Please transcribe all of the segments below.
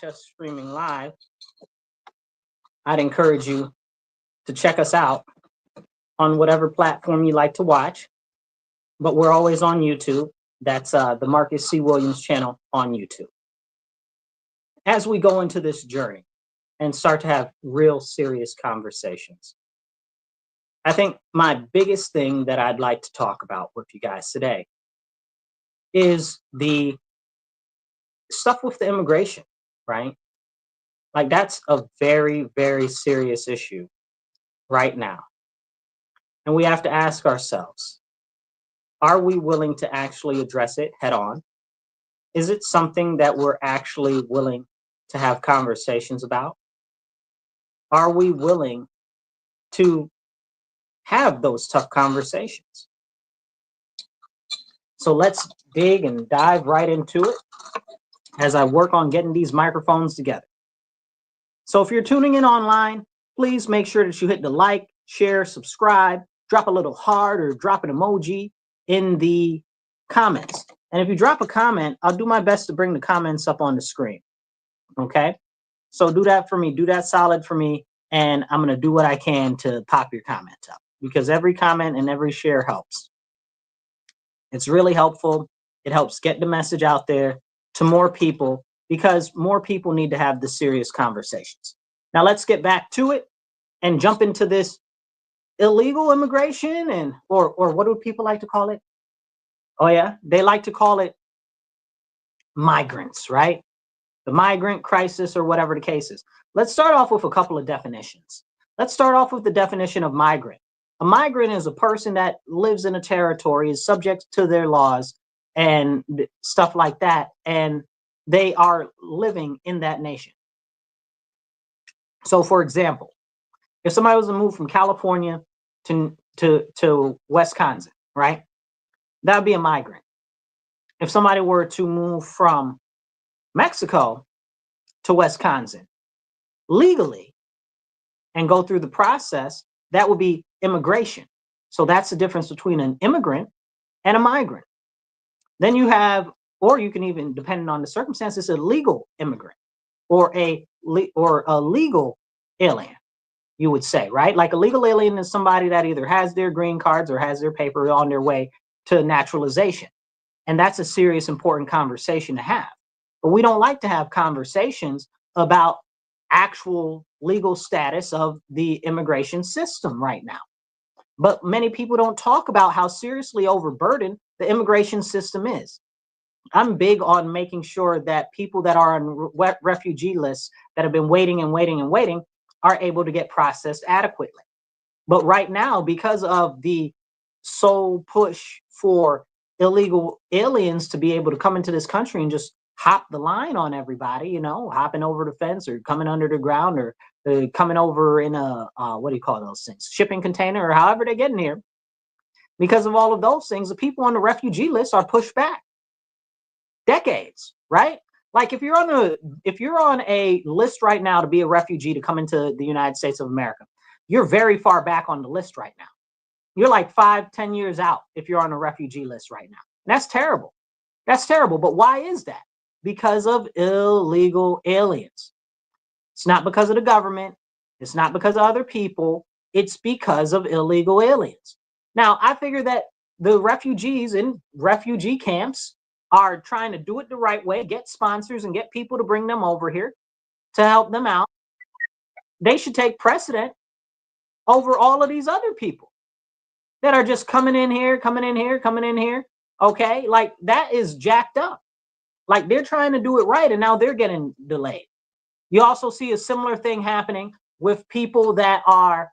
Just streaming live, I'd encourage you to check us out on whatever platform you like to watch. But we're always on YouTube. That's the Marcus C. Williams channel on YouTube. As we go into this journey and start to have real serious conversations, I think my biggest thing that I'd like to talk about with you guys today is the stuff with the immigration, right? Like that's a very, very serious issue right now. And we have to ask ourselves, are we willing to actually address it head on? Is it something that we're actually willing to have conversations about? Are we willing to have those tough conversations? So let's dig and dive right into it as I work on getting these microphones together. So if you're tuning in online, please make sure that you hit the like, share, subscribe, drop a little heart or drop an emoji in the comments. And if you drop a comment, I'll do my best to bring the comments up on the screen. Okay? So do that for me. Do that solid for me. And I'm going to do what I can to pop your comments up because every comment and every share helps. It's really helpful. It helps get the message out there to more people because more people need to have the serious conversations. Now let's get back to it and jump into this illegal immigration and or what do people like to call it? Oh yeah, they like to call it migrants, right? The migrant crisis or whatever the case is. Let's start off with a couple of definitions. Let's start off with the definition of migrant. A migrant is a person that lives in a territory, is subject to their laws and stuff like that, and they are living in that nation. So for example, if somebody was to move from California to Wisconsin, right? That would be a migrant. If somebody were to move from Mexico to Wisconsin legally and go through the process, that would be immigration. So that's the difference between an immigrant and a migrant. Then you have, or you can even, depending on the circumstances, a legal immigrant or a legal alien, you would say, right? Like a legal alien is somebody that either has their green cards or has their paper on their way to naturalization. And that's a serious, important conversation to have. But we don't like to have conversations about actual legal status of the immigration system right now. But many people don't talk about how seriously overburdened the immigration system is. I'm big on making sure that people that are on refugee lists that have been waiting and waiting and waiting are able to get processed adequately. But right now, because of the sole push for illegal aliens to be able to come into this country and just hop the line on everybody, you know, hopping over the fence or coming under the ground or coming over in a, what do you call those things? Shipping container or however they get in here. Because of all of those things, the people on the refugee list are pushed back decades, right? Like if you're on a list right now to be a refugee to come into the United States of America, you're very far back on the list right now. You're like 5-10 years out if you're on a refugee list right now. And that's terrible. That's terrible. But why is that? Because of illegal aliens. It's not because of the government. It's not because of other people. It's because of illegal aliens. Now, I figure that the refugees in refugee camps are trying to do it the right way, get sponsors and get people to bring them over here to help them out. They should take precedent over all of these other people that are just coming in here. Okay, like that is jacked up. Like they're trying to do it right and now they're getting delayed. You also see a similar thing happening with people that are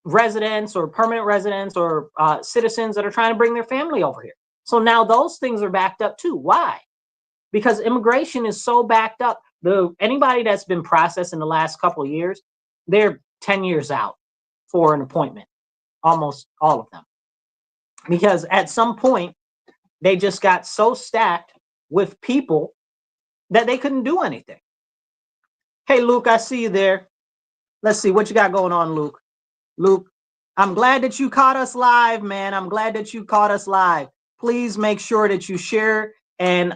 residents or permanent residents or citizens that are trying to bring their family over here. So now those things are backed up too. Why? Because immigration is so backed up. Anybody that's been processed in the last couple of years, they're 10 years out for an appointment, almost all of them. Because at some point, they just got so stacked with people that they couldn't do anything. Hey, Luke, I see you there. Let's see what you got going on, Luke. Luke, I'm glad that you caught us live, man. I'm glad that you caught us live. Please make sure that you share And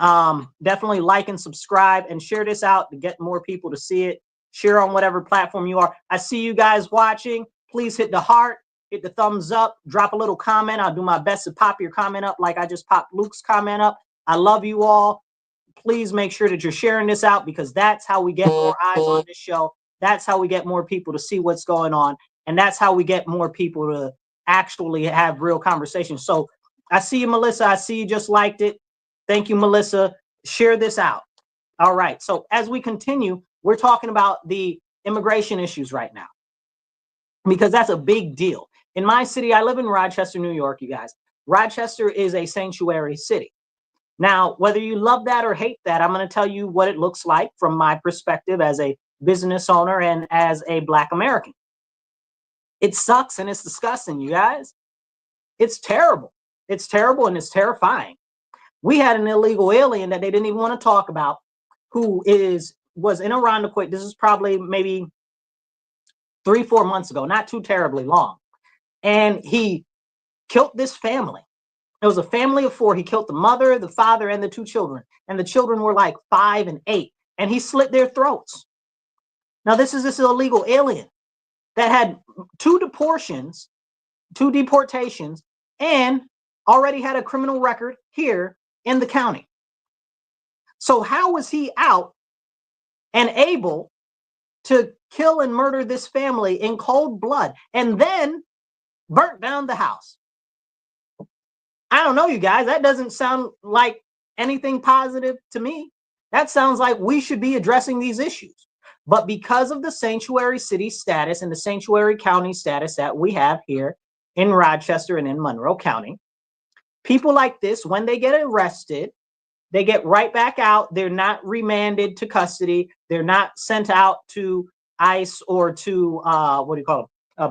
definitely like and subscribe and share this out to get more people to see it. Share on whatever platform you are. I see you guys watching. Please hit the heart, hit the thumbs up, drop a little comment. I'll do my best to pop your comment up like I just popped Luke's comment up. I love you all. Please make sure that you're sharing this out, because that's how we get more eyes on this show. That's how we get more people to see what's going on. And that's how we get more people to actually have real conversations. So I see you, Melissa. I see you just liked it. Thank you, Melissa. Share this out. All right. So as we continue, we're talking about the immigration issues right now, because that's a big deal. In my city, I live in Rochester, New York, you guys. Rochester is a sanctuary city. Now, whether you love that or hate that, I'm going to tell you what it looks like from my perspective as a business owner and as a Black American. It sucks and it's disgusting, you guys. It's terrible. It's terrible and it's terrifying. We had an illegal alien that they didn't even want to talk about, who was in Irondequoit. This is probably maybe 3-4 months ago, not too terribly long. And he killed this family. It was a family of 4. He killed the mother, the father, and the 2 children. And the children were like 5 and 8. And he slit their throats. Now, this is this illegal alien that had 2 deportations, and already had a criminal record here in the county. So how was he out and able to kill and murder this family in cold blood and then burnt down the house? I don't know, you guys. That doesn't sound like anything positive to me. That sounds like we should be addressing these issues. But because of the sanctuary city status and the sanctuary county status that we have here in Rochester and in Monroe County, people like this, when they get arrested, they get right back out. They're not remanded to custody. They're not sent out to ICE or to,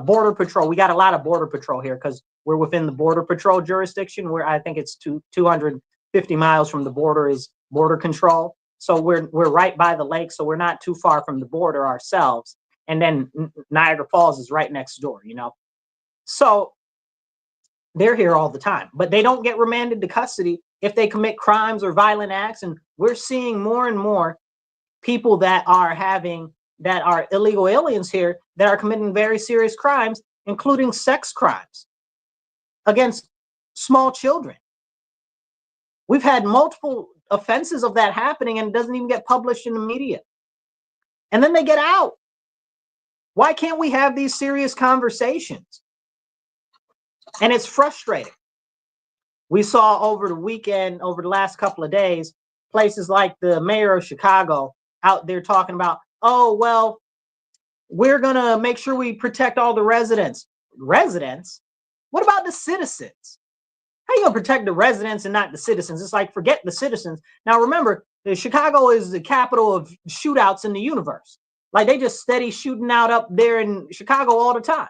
Border Patrol. We got a lot of Border Patrol here because we're within the Border Patrol jurisdiction, where I think it's 250 miles from the border is border control. So we're right by the lake, so we're not too far from the border ourselves. And then Niagara Falls is right next door, you know. So they're here all the time, but they don't get remanded to custody if they commit crimes or violent acts. And we're seeing more and more people that are illegal aliens here that are committing very serious crimes, including sex crimes against small children. We've had multiple offenses of that happening, and it doesn't even get published in the media. And then they get out. Why can't we have these serious conversations? And it's frustrating. We saw over the weekend, over the last couple of days, places like the mayor of Chicago out there talking about, oh, well, we're going to make sure we protect all the residents. Residents? What about the citizens? How are you going to protect the residents and not the citizens? It's like, forget the citizens. Now, remember, Chicago is the capital of shootouts in the universe. Like, they just steady shooting out up there in Chicago all the time.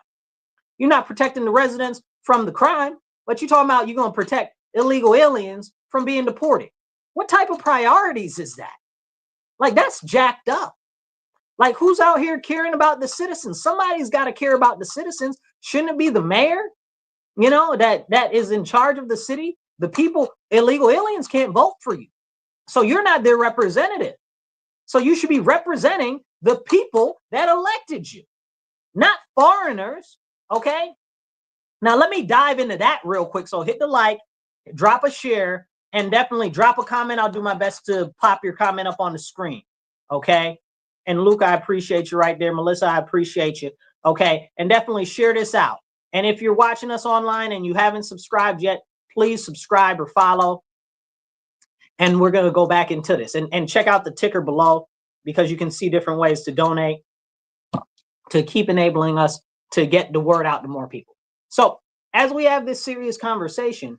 You're not protecting the residents from the crime, but you're talking about you're going to protect illegal aliens from being deported. What type of priorities is that? Like, that's jacked up. Like, who's out here caring about the citizens? Somebody's got to care about the citizens. Shouldn't it be the mayor, you know, that is in charge of the city? The people, illegal aliens can't vote for you. So you're not their representative. So you should be representing the people that elected you, not foreigners, okay? Now, let me dive into that real quick. So hit the like, drop a share, and definitely drop a comment. I'll do my best to pop your comment up on the screen, okay? And Luke, I appreciate you right there. Melissa, I appreciate you, okay? And definitely share this out. And if you're watching us online and you haven't subscribed yet, please subscribe or follow. And we're going to go back into this. And check out the ticker below, because you can see different ways to donate to keep enabling us to get the word out to more people. So as we have this serious conversation,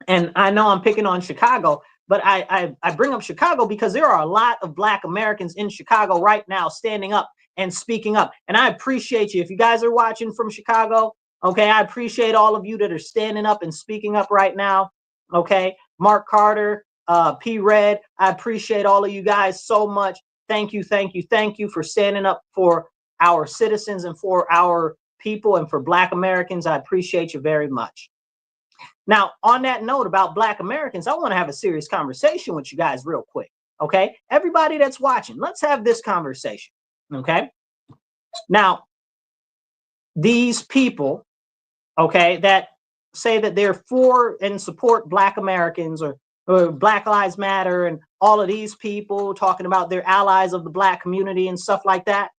and I know I'm picking on Chicago, but I bring up Chicago because there are a lot of Black Americans in Chicago right now standing up and speaking up. And I appreciate you. If you guys are watching from Chicago, okay, I appreciate all of you that are standing up and speaking up right now, okay? Mark Carter, P. Red, I appreciate all of you guys so much. Thank you, thank you, thank you for standing up for our citizens and for our people and for Black Americans. I appreciate you very much. Now, on that note about Black Americans, I want to have a serious conversation with you guys real quick. Okay, everybody that's watching, let's have this conversation. Okay, now these people, okay, that say that they're for and support Black Americans or Black Lives Matter and all of these people talking about their allies of the Black community and stuff like that.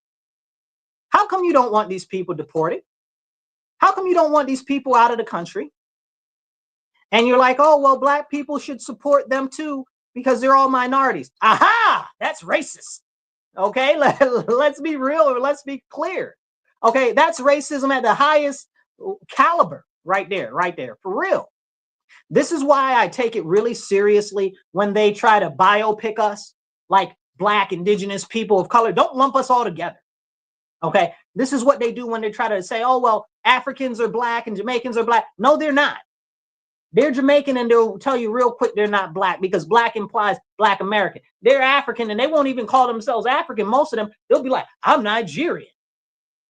How come you don't want these people deported? How come you don't want these people out of the country? And you're like, oh, well, Black people should support them too because they're all minorities. Aha, that's racist. Okay, let's be real or let's be clear. Okay, that's racism at the highest caliber right there, for real. This is why I take it really seriously when they try to biopic us like Black, indigenous people of color. Don't lump us all together. Okay, this is what they do when they try to say, oh, well, Africans are Black and Jamaicans are Black. No, they're not. They're Jamaican and they'll tell you real quick they're not Black because Black implies Black American. They're African and they won't even call themselves African. Most of them, they'll be like, I'm Nigerian.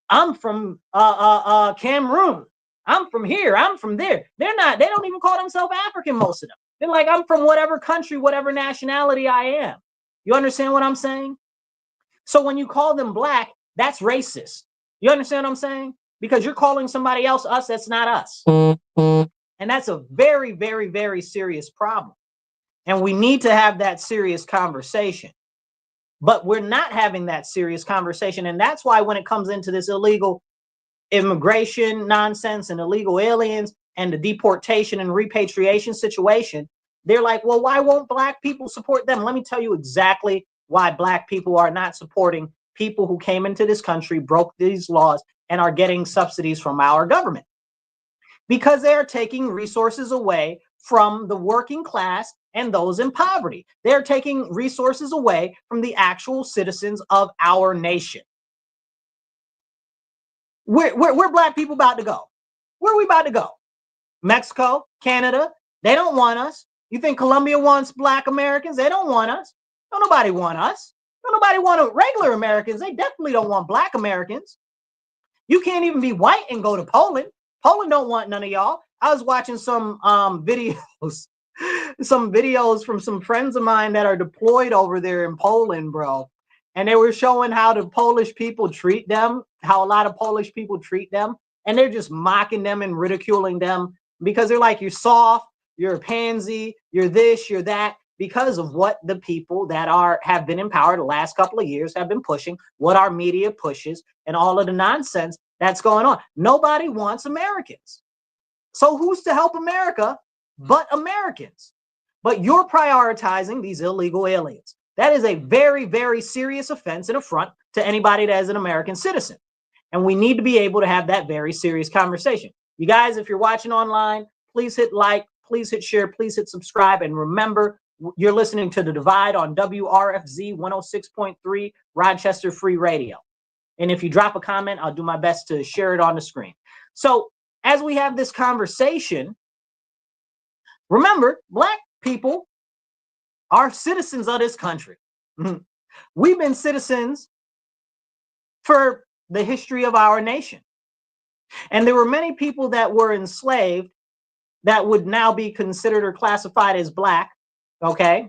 I'm from Cameroon. I'm from here. I'm from there. They're not. They don't even call themselves African, most of them. They're like, I'm from whatever country, whatever nationality I am. You understand what I'm saying? So when you call them Black, that's racist. You understand what I'm saying? Because you're calling somebody else us that's not us. And that's a very, very, very serious problem. And we need to have that serious conversation. But we're not having that serious conversation. And that's why when it comes into this illegal immigration nonsense and illegal aliens and the deportation and repatriation situation, they're like, well, why won't Black people support them? Let me tell you exactly why Black people are not supporting people who came into this country, broke these laws, and are getting subsidies from our government. Because they are taking resources away from the working class and those in poverty. They're taking resources away from the actual citizens of our nation. Where Black people about to go? Where are we about to go? Mexico, Canada, they don't want us. You think Colombia wants Black Americans? They don't want us. Don't nobody want us. Don't nobody want regular Americans. They definitely don't want Black Americans. You can't even be white and go to Poland. Poland don't want none of y'all. I was watching some videos from some friends of mine that are deployed over there in Poland, bro. And they were showing how the Polish people treat them, how a lot of Polish people treat them. And they're just mocking them and ridiculing them because they're like, you're soft, you're a pansy, you're this, you're that, because of what the people that have been in power the last couple of years have been pushing, what our media pushes, and all of the nonsense that's going on. Nobody wants Americans. So who's to help America but Americans? But you're prioritizing these illegal aliens. That is a very, very serious offense and affront to anybody that is an American citizen. And we need to be able to have that very serious conversation. You guys, if you're watching online, please hit like, please hit share, please hit subscribe. And remember, you're listening to The Divide on WRFZ 106.3 Rochester Free Radio. And if you drop a comment, I'll do my best to share it on the screen. So as we have this conversation, remember, Black people are citizens of this country. We've been citizens for the history of our nation. And there were many people that were enslaved that would now be considered or classified as Black, okay?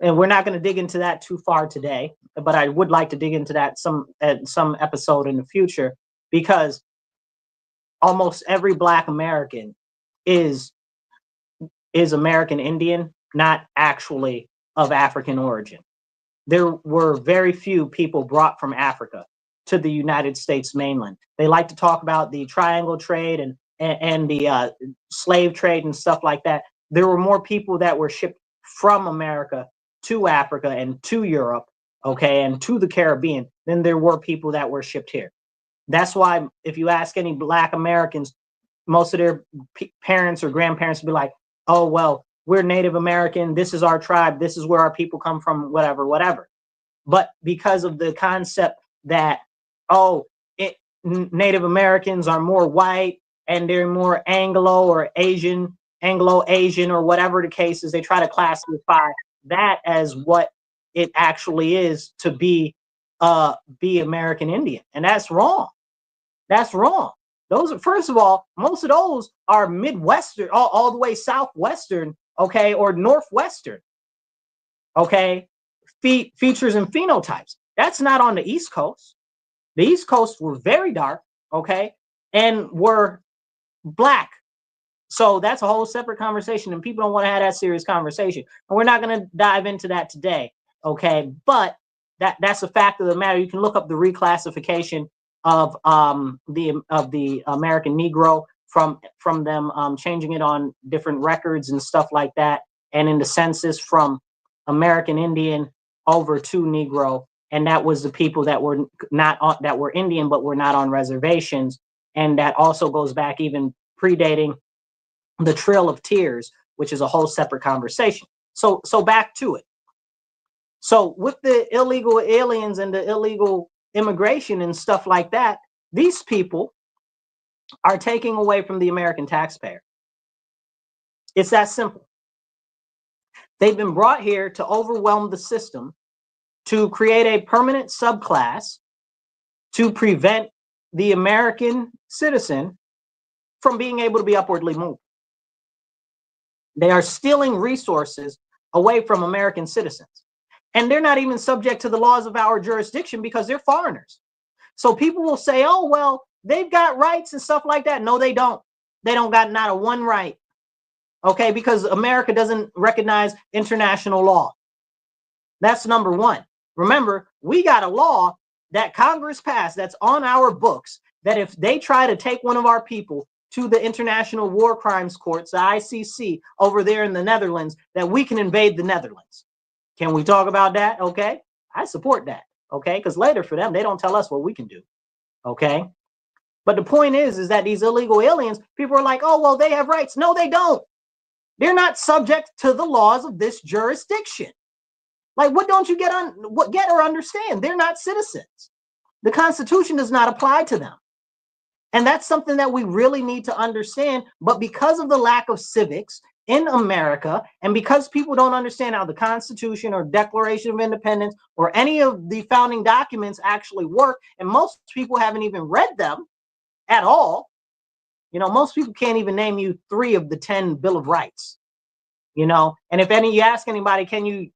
And we're not going to dig into that too far today, but I would like to dig into that some episode in the future, because almost every Black American is American Indian, not actually of African origin. There were very few people brought from Africa to the United States mainland. They like to talk about the triangle trade and the slave trade and stuff like that. There were more people that were shipped from America to Africa and to Europe, okay, and to the Caribbean than there were people that were shipped here. That's why if you ask any Black Americans, most of their parents or grandparents will be like, oh, well, we're Native American, this is our tribe, this is where our people come from, whatever. But because of the concept that, Native Americans are more white and they're more Anglo or Anglo-Asian or whatever the case is, they try to classify that as what it actually is to be American Indian. And that's wrong. That's wrong. Those are, first of all, most of those are Midwestern, all the way Southwestern, okay, or Northwestern, okay, features and phenotypes. That's not on the East Coast. The East Coast were very dark, okay, and were black. So that's a whole separate conversation, and people don't want to have that serious conversation. And we're not going to dive into that today, okay? But that's a fact of the matter. You can look up the reclassification of the American Negro from them changing it on different records and stuff like that, and in the census from American Indian over to Negro, and that was the people that were not on, that were Indian but were not on reservations, and that also goes back even predating the Trail of Tears, which is a whole separate conversation. So back to it. So with the illegal aliens and the illegal immigration and stuff like that, these people are taking away from the American taxpayer. It's that simple. They've been brought here to overwhelm the system, to create a permanent subclass, to prevent the American citizen from being able to be upwardly moved. They are stealing resources away from American citizens. And they're not even subject to the laws of our jurisdiction because they're foreigners. So people will say, oh, well, they've got rights and stuff like that. No, they don't. They don't got not a one right. Okay, because America doesn't recognize international law. That's number one. Remember, we got a law that Congress passed that's on our books that if they try to take one of our people to the International War Crimes Courts, the ICC, over there in the Netherlands, that we can invade the Netherlands. Can we talk about that? Okay, I support that. Okay, because later for them, they don't tell us what we can do. Okay, but the point is that these illegal aliens, people are like, oh, well, they have rights. No, they don't. They're not subject to the laws of this jurisdiction. Like, what don't you get or understand? They're not citizens. The Constitution does not apply to them. And that's something that we really need to understand. But because of the lack of civics in America, and because people don't understand how the Constitution or Declaration of Independence or any of the founding documents actually work, and most people haven't even read them at all. You know, most people can't even name you 3 of the 10 Bill of Rights. You know, and if you ask anybody, can you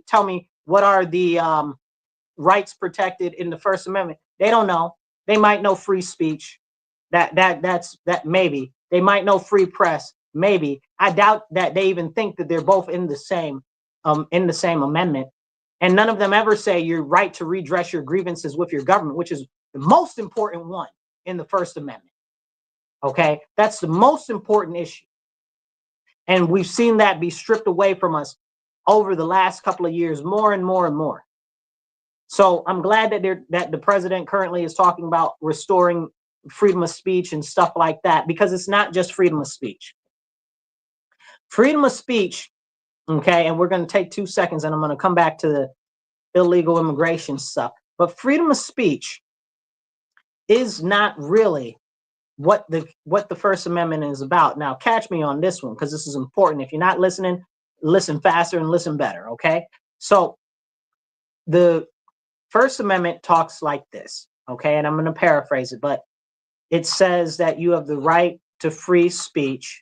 tell me what are the rights protected in the First Amendment? They don't know. They might know free speech. That's maybe. They might know free press. Maybe. I doubt that they even think that they're both in the same amendment. And none of them ever say your right to redress your grievances with your government, which is the most important one in the First Amendment. Okay, that's the most important issue. And we've seen that be stripped away from us over the last couple of years, more and more and more. So I'm glad that the president currently is talking about restoring freedom of speech and stuff like that, because it's not just freedom of speech. Freedom of speech, okay, and we're going to take 2 seconds and I'm going to come back to the illegal immigration stuff. But freedom of speech is not really what the First Amendment is about. Now, catch me on this one, because this is important. If you're not listening, listen faster and listen better, okay? So the First Amendment talks like this, okay? And I'm going to paraphrase it, but it says that you have the right to free speech,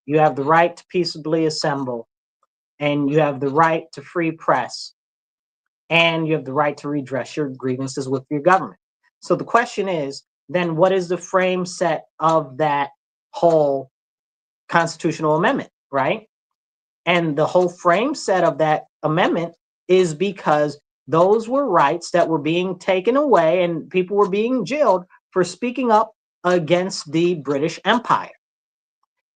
you have the right to peaceably assemble, and you have the right to free press, and you have the right to redress your grievances with your government. So the question is, then what is the frame set of that whole constitutional amendment, right? And the whole frame set of that amendment is because those were rights that were being taken away and people were being jailed for speaking up against the British Empire.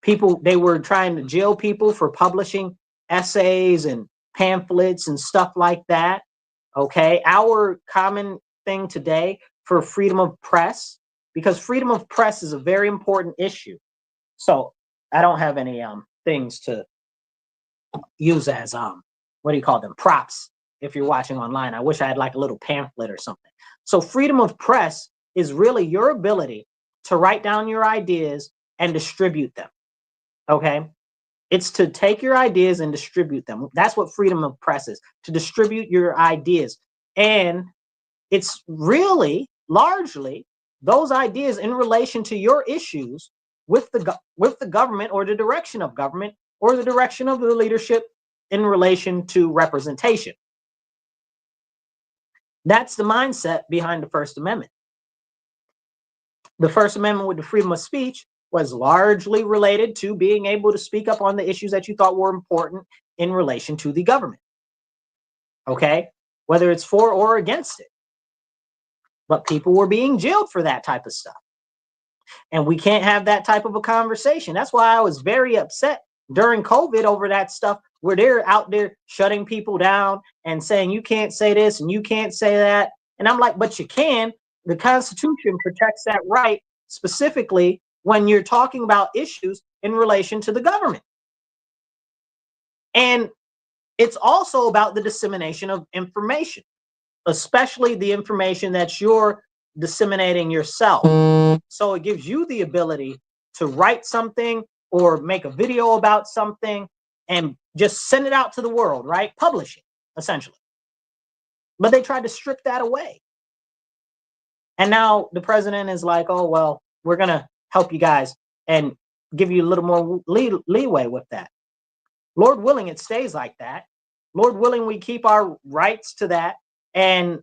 They were trying to jail people for publishing essays and pamphlets and stuff like that. Okay, our common thing today for freedom of press, because freedom of press is a very important issue. So I don't have any things to use as what do you call them, props, if you're watching online. I wish I had like a little pamphlet or something. So freedom of press is really your ability to write down your ideas and distribute them. Okay, it's to take your ideas and distribute them. That's what freedom of press is, to distribute your ideas. And it's really largely those ideas in relation to your issues with the government, or the direction of government, or the direction of the leadership in relation to representation. That's the mindset behind the First Amendment. The First Amendment with the freedom of speech was largely related to being able to speak up on the issues that you thought were important in relation to the government. Okay? Whether it's for or against it. But people were being jailed for that type of stuff. And we can't have that type of a conversation. That's why I was very upset during COVID over that stuff, where they're out there shutting people down and saying, you can't say this and you can't say that. And I'm like, but you can. The Constitution protects that right, specifically when you're talking about issues in relation to the government. And it's also about the dissemination of information, especially the information that you're disseminating yourself. So it gives you the ability to write something or make a video about something and just send it out to the world, right? Publish it, essentially. But they tried to strip that away. And now the president is like, oh, well, we're going to help you guys and give you a little more leeway with that. Lord willing, it stays like that. Lord willing, we keep our rights to that, and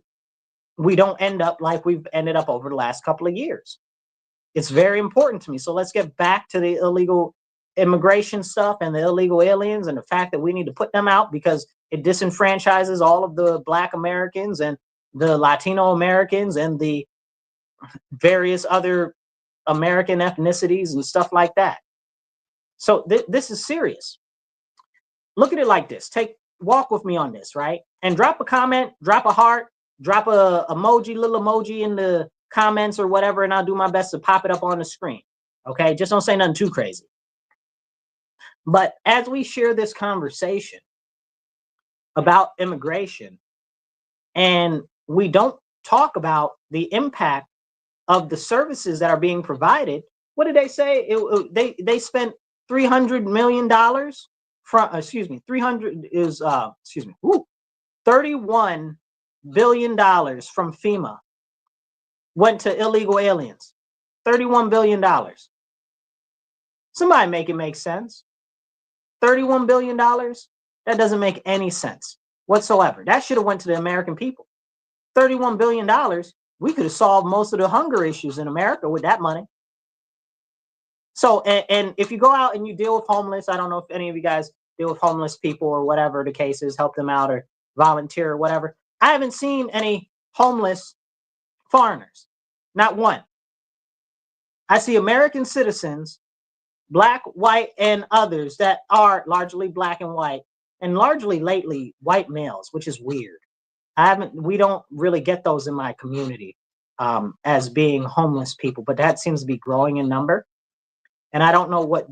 we don't end up like we've ended up over the last couple of years. It's very important to me. So let's get back to the illegal immigration stuff and the illegal aliens, and the fact that we need to put them out because it disenfranchises all of the Black Americans and the Latino Americans and the various other American ethnicities and stuff like that. So this is serious. Look at it like this. Walk with me on this, right? And drop a comment, drop a heart, drop a little emoji in the comments or whatever, and I'll do my best to pop it up on the screen. Okay, just don't say nothing too crazy. But as we share this conversation about immigration, and we don't talk about the impact of the services that are being provided, what did they say? They spent $300 million from, $31 billion from FEMA went to illegal aliens. $31 billion. Somebody make it make sense. $31 billion? That doesn't make any sense whatsoever. That should have went to the American people. $31 billion, we could have solved most of the hunger issues in America with that money. So, and if you go out and you deal with homeless, I don't know if any of you guys deal with homeless people or whatever the case is, help them out or volunteer or whatever. I haven't seen any homeless foreigners, not one. I see American citizens, Black, white, and others that are largely Black and white, and largely lately white males, which is weird. We don't really get those in my community as being homeless people, but that seems to be growing in number. And I don't know what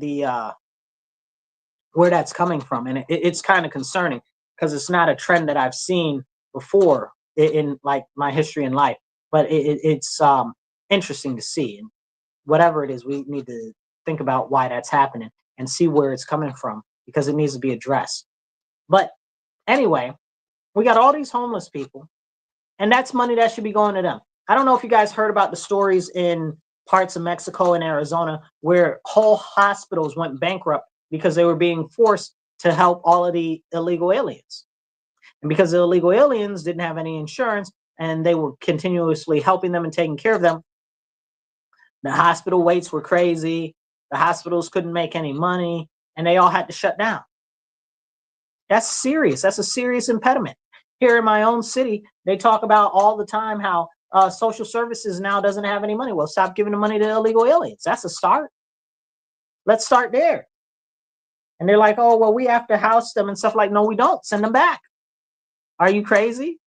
where that's coming from. And it's kind of concerning because it's not a trend that I've seen before in like my history in life, but it's interesting to see. And whatever it is, we need to think about why that's happening and see where it's coming from, because it needs to be addressed. But anyway, we got all these homeless people, and that's money that should be going to them. I don't know if you guys heard about the stories in parts of Mexico and Arizona where whole hospitals went bankrupt because they were being forced to help all of the illegal aliens. And because the illegal aliens didn't have any insurance and they were continuously helping them and taking care of them, the hospital waits were crazy. The hospitals couldn't make any money, and they all had to shut down. That's serious. That's a serious impediment. Here in my own city, they talk about all the time how social services now doesn't have any money. Well, stop giving the money to illegal aliens. That's a start. Let's start there. And they're like, oh, well, we have to house them and stuff. Like, no, we don't. Send them back. Are you crazy?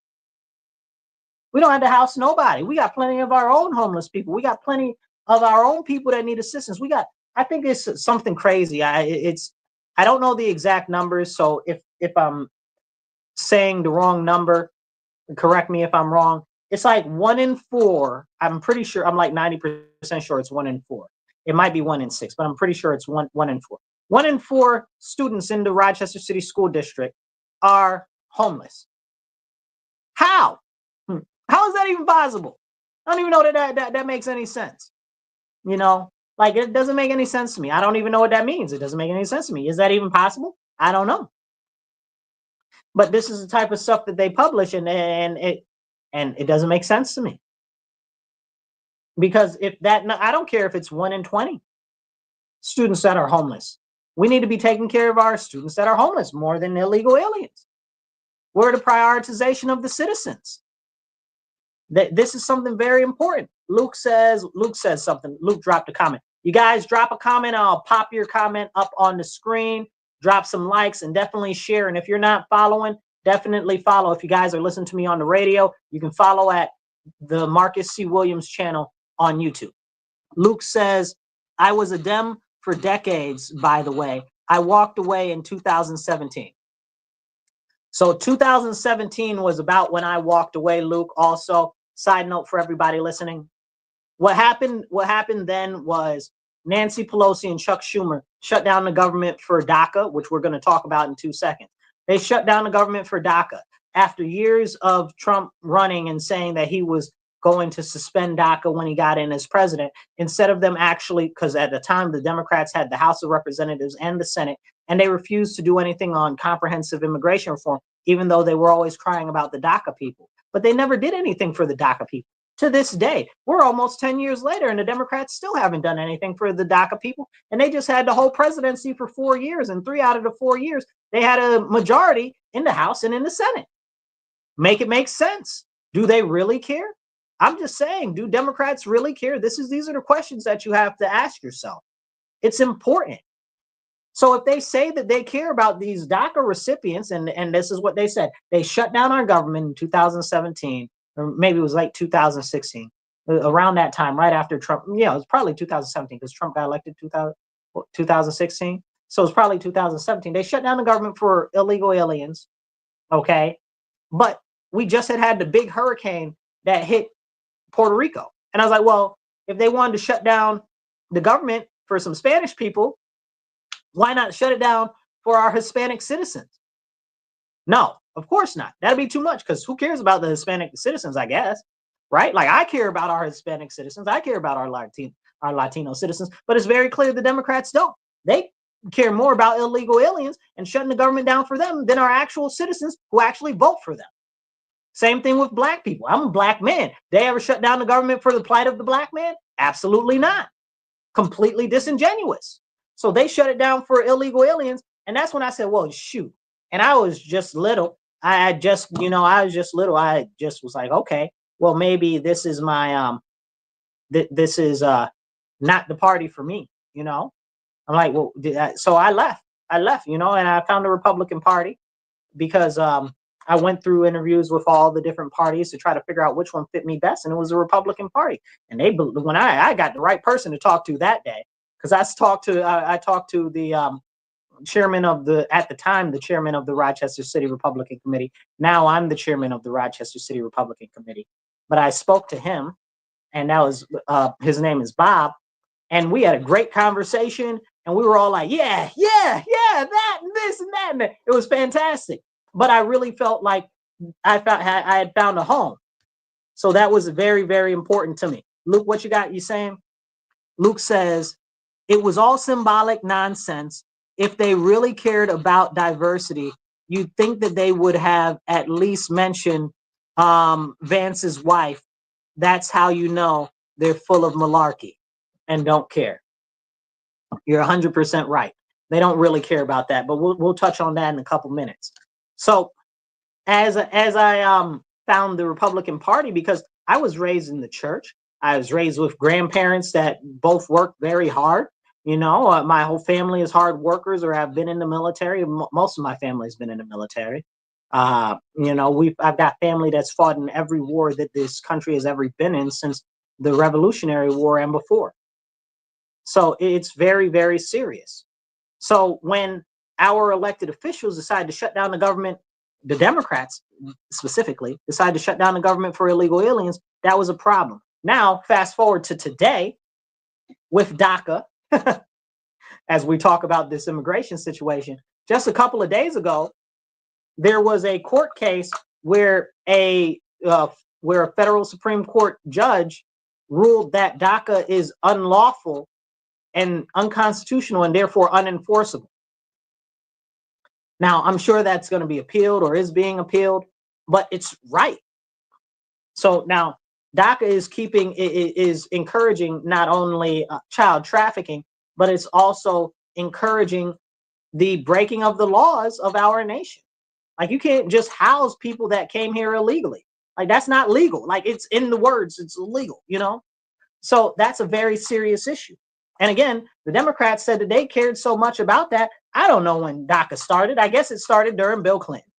We don't have to house nobody. We got plenty of our own homeless people. We got plenty of our own people that need assistance. I think it's something crazy. I don't know the exact numbers. So if I'm saying the wrong number, correct me if I'm wrong. It's like 1 in 4. I'm pretty sure. I'm like 90% sure it's 1 in 4. It might be 1 in 6, but I'm pretty sure it's 1 in 4. 1 in 4 students in the Rochester City School District are homeless. How? How is that even possible? I don't even know that makes any sense. You know, like it doesn't make any sense to me. I don't even know what that means. It doesn't make any sense to me. Is that even possible? I don't know. But this is the type of stuff that they publish, and it doesn't make sense to me. Because I don't care if it's 1 in 20 students that are homeless. We need to be taking care of our students that are homeless more than illegal aliens. We're the prioritization of the citizens. This is something very important. Luke says something. Luke dropped a comment. You guys drop a comment. I'll pop your comment up on the screen. Drop some likes and definitely share. And if you're not following, definitely follow. If you guys are listening to me on the radio, you can follow at the Marcus C. Williams channel on YouTube. Luke says, I was a Dem for decades, by the way. I walked away in 2017. So 2017 was about when I walked away, Luke. Also, side note for everybody listening. What happened then was Nancy Pelosi and Chuck Schumer shut down the government for DACA, which we're going to talk about in 2 seconds. They shut down the government for DACA after years of Trump running and saying that he was going to suspend DACA when he got in as president. Instead of them actually, because at the time the Democrats had the House of Representatives and the Senate, and they refused to do anything on comprehensive immigration reform, even though they were always crying about the DACA people. But they never did anything for the DACA people. To this day, we're almost 10 years later, and the Democrats still haven't done anything for the DACA people. And they just had the whole presidency for 4 years, and 3 out of the 4 years, they had a majority in the House and in the Senate. Make it make sense. Do they really care? I'm just saying, do Democrats really care? These are the questions that you have to ask yourself. It's important. So if they say that they care about these DACA recipients, and this is what they said, they shut down our government in 2017, or maybe it was like 2016, around that time, right after Trump. Yeah, it was probably 2017 because Trump got elected 2016. So it's probably 2017. They shut down the government for illegal aliens. Okay. But we just had the big hurricane that hit Puerto Rico. And I was like, well, if they wanted to shut down the government for some Spanish people, why not shut it down for our Hispanic citizens? No, of course not. That'd be too much, because who cares about the Hispanic citizens, I guess, right? Like, I care about our Hispanic citizens. I care about our Latino citizens, but it's very clear the Democrats don't. They care more about illegal aliens and shutting the government down for them than our actual citizens who actually vote for them. Same thing with black people. I'm a black man. They ever shut down the government for the plight of the black man? Absolutely not. Completely disingenuous. So they shut it down for illegal aliens. And that's when I said, well, shoot. And I was just little. I just was like, okay, well, maybe this is my, this is not the party for me. I'm like, well, so I left, and I found the Republican Party because I went through interviews with all the different parties to try to figure out which one fit me best. And it was the Republican Party. And when I got the right person to talk to that day, because I talked to the chairman of at the time, the chairman of the Rochester City Republican Committee. Now I'm the chairman of the Rochester City Republican Committee. But I spoke to him, and that was his name is Bob. And we had a great conversation, and we were all like, yeah, that and this and that. And that. It was fantastic. But I really felt like I had found a home. So that was very, very important to me. Luke, what you got? You saying? Luke says, it was all symbolic nonsense. If they really cared about diversity, you'd think that they would have at least mentioned Vance's wife. That's how you know they're full of malarkey and don't care. You're 100% right. They don't really care about that, but we'll touch on that in a couple minutes. So as I found the Republican Party, because I was raised in the church, I was raised with grandparents that both worked very hard. My whole family is hard workers or have been in the military. Most of my family has been in the military. I've got family that's fought in every war that this country has ever been in since the Revolutionary War and before. So it's very, very serious. So when our elected officials decide to shut down the government, the Democrats specifically decide to shut down the government for illegal aliens, that was a problem. Now, fast forward to today with DACA, as we talk about this immigration situation, just a couple of days ago, there was a court case where a where a federal Supreme Court judge ruled that DACA is unlawful and unconstitutional and therefore unenforceable. Now, I'm sure that's going to be appealed or is being appealed, but it's right. So now DACA is encouraging not only child trafficking, but it's also encouraging the breaking of the laws of our nation. Like, you can't just house people that came here illegally. Like, that's not legal. Like, it's in the words, it's illegal, you know? So that's a very serious issue. And again, the Democrats said that they cared so much about that. I don't know when DACA started. I guess it started during Bill Clinton.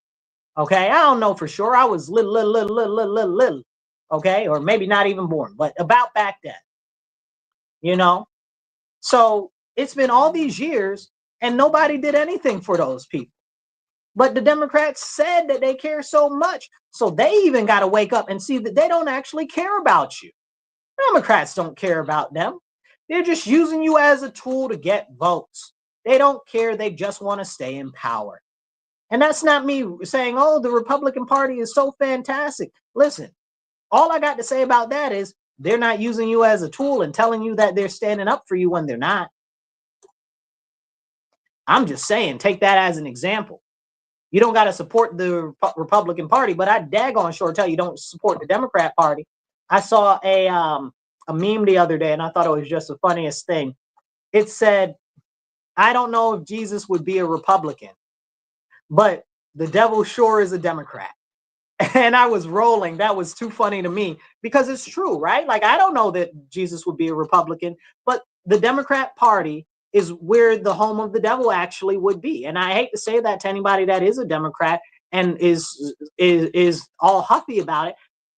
Okay, I don't know for sure. I was little. Okay, or maybe not even born, but about back then. You know? So it's been all these years and nobody did anything for those people. But the Democrats said that they care so much. So they even got to wake up and see that they don't actually care about you. Democrats don't care about them. They're just using you as a tool to get votes. They don't care. They just want to stay in power. And that's not me saying, oh, the Republican Party is so fantastic. Listen, all I got to say about that is they're not using you as a tool and telling you that they're standing up for you when they're not. I'm just saying, take that as an example. You don't got to support the Republican Party, but I daggone sure tell you don't support the Democrat Party. I saw a meme the other day, and I thought it was just the funniest thing. It said, I don't know if Jesus would be a Republican, but the devil sure is a Democrat. And I was rolling. That was too funny to me because it's true, right? Like, I don't know that Jesus would be a Republican, but the Democrat Party is where the home of the devil actually would be. And I hate to say that to anybody that is a Democrat and is all huffy about it.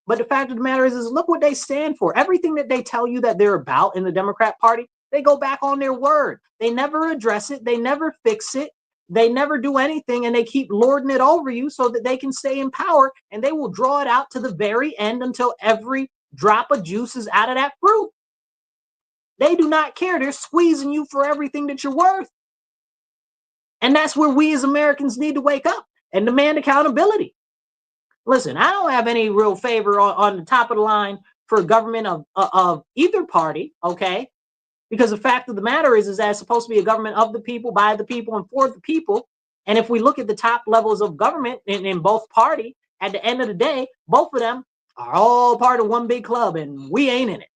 But the fact of the matter is look what they stand for. Everything that they tell you that they're about in the Democrat Party, they go back on their word. They never address it. They never fix it. They never do anything, and they keep lording it over you so that they can stay in power, and they will draw it out to the very end until every drop of juice is out of that fruit. They do not care. They're squeezing you for everything that you're worth. And that's where we as Americans need to wake up and demand accountability. Listen, I don't have any real favor on the top of the line for a government of either party, okay? Because the fact of the matter is that it's supposed to be a government of the people, by the people, and for the people. And if we look at the top levels of government in both parties, at the end of the day, both of them are all part of one big club, and we ain't in it.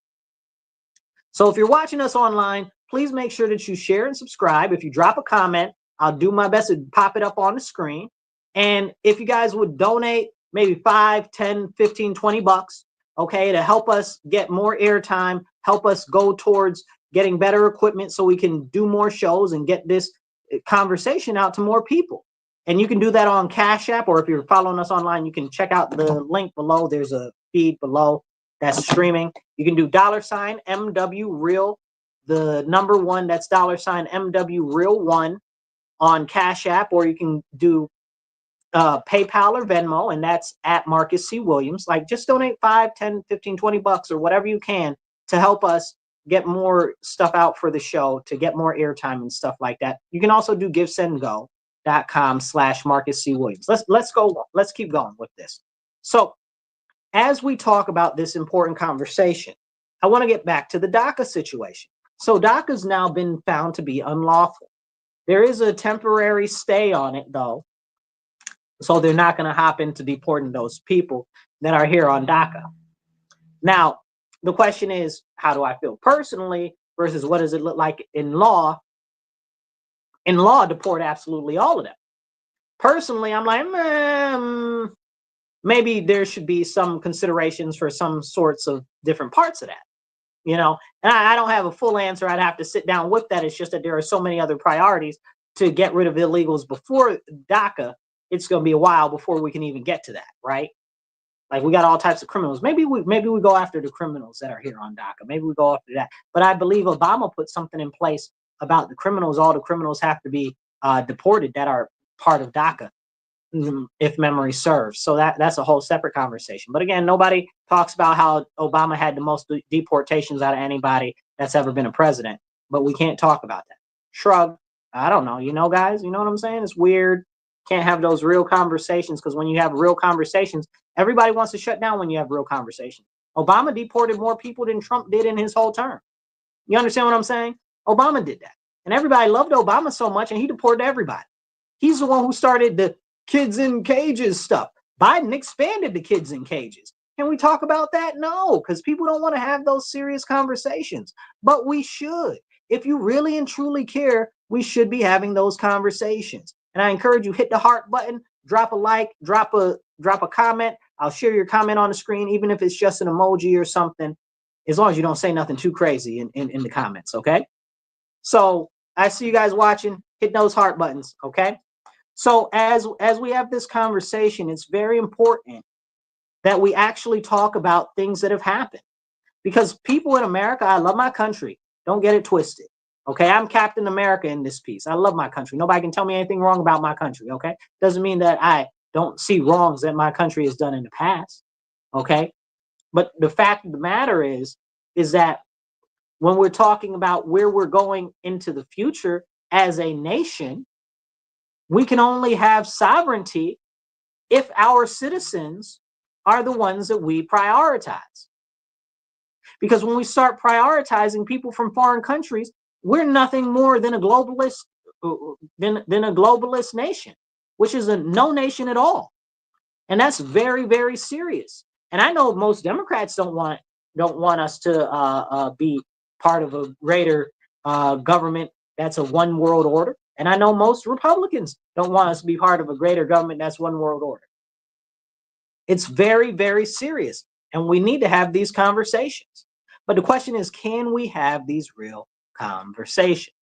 So if you're watching us online, please make sure that you share and subscribe. If you drop a comment, I'll do my best to pop it up on the screen. And if you guys would donate maybe 5, 10, 15, 20 bucks, okay, to help us get more airtime, help us go towards getting better equipment so we can do more shows and get this conversation out to more people. And you can do that on Cash App, or if you're following us online, you can check out the link below. There's a feed below that's streaming. You can do $MW Real, the number one, that's $MW Real 1 on Cash App, or you can do PayPal or Venmo, and that's at Marcus C. Williams. Like, just donate 5, 10, 15, 20 bucks or whatever you can to help us get more stuff out for the show, to get more airtime and stuff like that. You can also do givesendgo.com/Marcus C. Williams. Let's go. Let's keep going with this. So as we talk about this important conversation, I want to get back to the DACA situation. So DACA has now been found to be unlawful. There is a temporary stay on it, though. So they're not going to hop into deporting those people that are here on DACA. Now, the question is, how do I feel personally versus what does it look like in law? In law, deport absolutely all of them. Personally, I'm like, maybe there should be some considerations for some sorts of different parts of that, you know? And I don't have a full answer. I'd have to sit down with that. It's just that there are so many other priorities to get rid of illegals before DACA. It's going to be a while before we can even get to that, right? Like, we got all types of criminals. Maybe we go after the criminals that are here on DACA. Maybe we go after that. But I believe Obama put something in place about the criminals. All the criminals have to be deported that are part of DACA, if memory serves. So that's a whole separate conversation. But again, nobody talks about how Obama had the most deportations out of anybody that's ever been a president. But we can't talk about that. Shrug. I don't know. You know, guys, you know what I'm saying? It's weird. Can't have those real conversations, because when you have real conversations, everybody wants to shut down when you have real conversations. Obama deported more people than Trump did in his whole term. You understand what I'm saying? Obama did that. And everybody loved Obama so much, and he deported everybody. He's the one who started the kids in cages stuff. Biden expanded the kids in cages. Can we talk about that? No, because people don't want to have those serious conversations. But we should. If you really and truly care, we should be having those conversations. And I encourage you, hit the heart button, drop a like, drop a comment. I'll share your comment on the screen, even if it's just an emoji or something, as long as you don't say nothing too crazy in the comments, okay? So I see you guys watching. Hit those heart buttons, okay? So as we have this conversation, it's very important that we actually talk about things that have happened. Because people in America, I love my country. Don't get it twisted. Okay, I'm Captain America in this piece. I love my country. Nobody can tell me anything wrong about my country, okay? Doesn't mean that I don't see wrongs that my country has done in the past, okay? But the fact of the matter is that when we're talking about where we're going into the future as a nation, we can only have sovereignty if our citizens are the ones that we prioritize. Because when we start prioritizing people from foreign countries, we're nothing more than a globalist than a globalist nation, which is a no nation at all. And that's very, very serious. And I know most Democrats don't want us to be part of a greater government that's a one world order. And I know most Republicans don't want us to be part of a greater government that's one world order. It's very, very serious. And we need to have these conversations. But the question is, can we have these real conversations?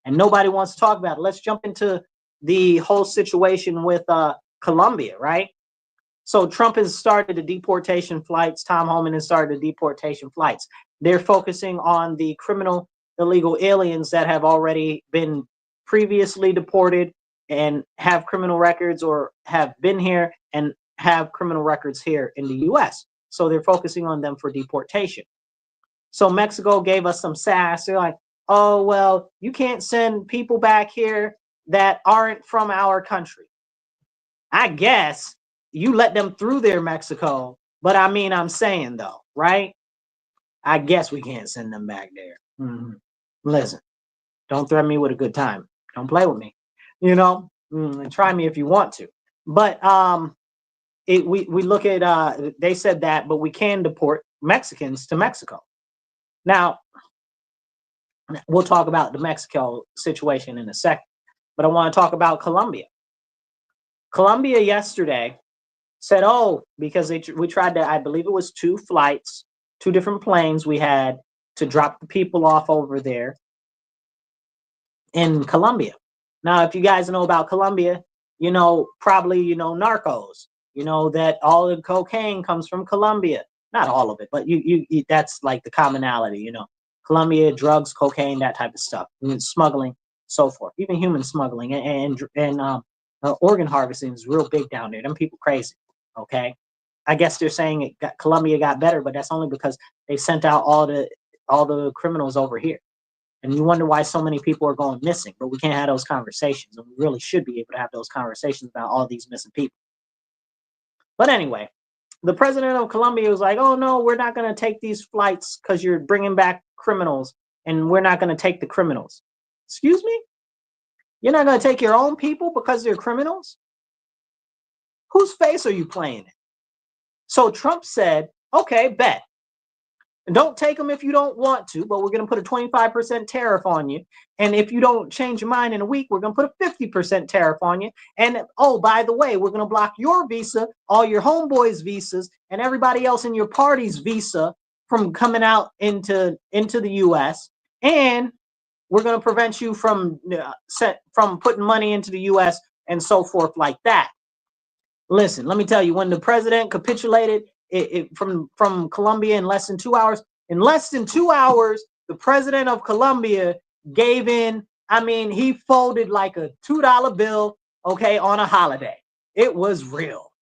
And nobody wants to talk about it. Let's jump into the whole situation with Colombia, right? So Trump has started the deportation flights. Tom Homan has started the deportation flights. They're focusing on the criminal illegal aliens that have already been previously deported and have criminal records, or have been here and have criminal records here in the U.S. So they're focusing on them for deportation. So Mexico gave us some sass. They're like, oh, well, you can't send people back here that aren't from our country. I guess you let them through there, Mexico. But I mean, I'm saying though, right? I guess we can't send them back there. Mm-hmm. Listen, don't threaten me with a good time. Don't play with me. You know, try me if you want to. But we look at, they said that, but we can deport Mexicans to Mexico. Now, we'll talk about the Mexico situation in a second, but I want to talk about Colombia. Colombia yesterday said, oh, because we tried to, I believe it was 2 flights, 2 different planes we had to drop the people off over there in Colombia. Now, if you guys know about Colombia, you know, probably, you know, narcos, you know, that all the cocaine comes from Colombia. Not all of it, but you that's like the commonality, you know. Colombia, drugs, cocaine, that type of stuff, smuggling, so forth. Even human smuggling and organ harvesting is real big down there. Them people crazy. Okay, I guess they're saying Colombia got better, but that's only because they sent out all the criminals over here. And you wonder why so many people are going missing. But we can't have those conversations, and we really should be able to have those conversations about all these missing people. But anyway, the president of Colombia was like, oh, no, we're not going to take these flights because you're bringing back criminals, and we're not going to take the criminals. Excuse me? You're not going to take your own people because they're criminals? Whose face are you playing in? So Trump said, okay, bet. Don't take them if you don't want to, but we're going to put a 25% tariff on you. And if you don't change your mind in a week, we're going to put a 50% tariff on you. And oh, by the way, we're going to block your visa, all your homeboys' visas, and everybody else in your party's visa from coming out into the U.S. And we're going to prevent you from putting money into the U.S. and so forth like that. Listen, let me tell you, when the president capitulated from Colombia in less than 2 hours, the president of Colombia gave in. I mean, he folded like a $2 bill, okay, on a holiday. It was real.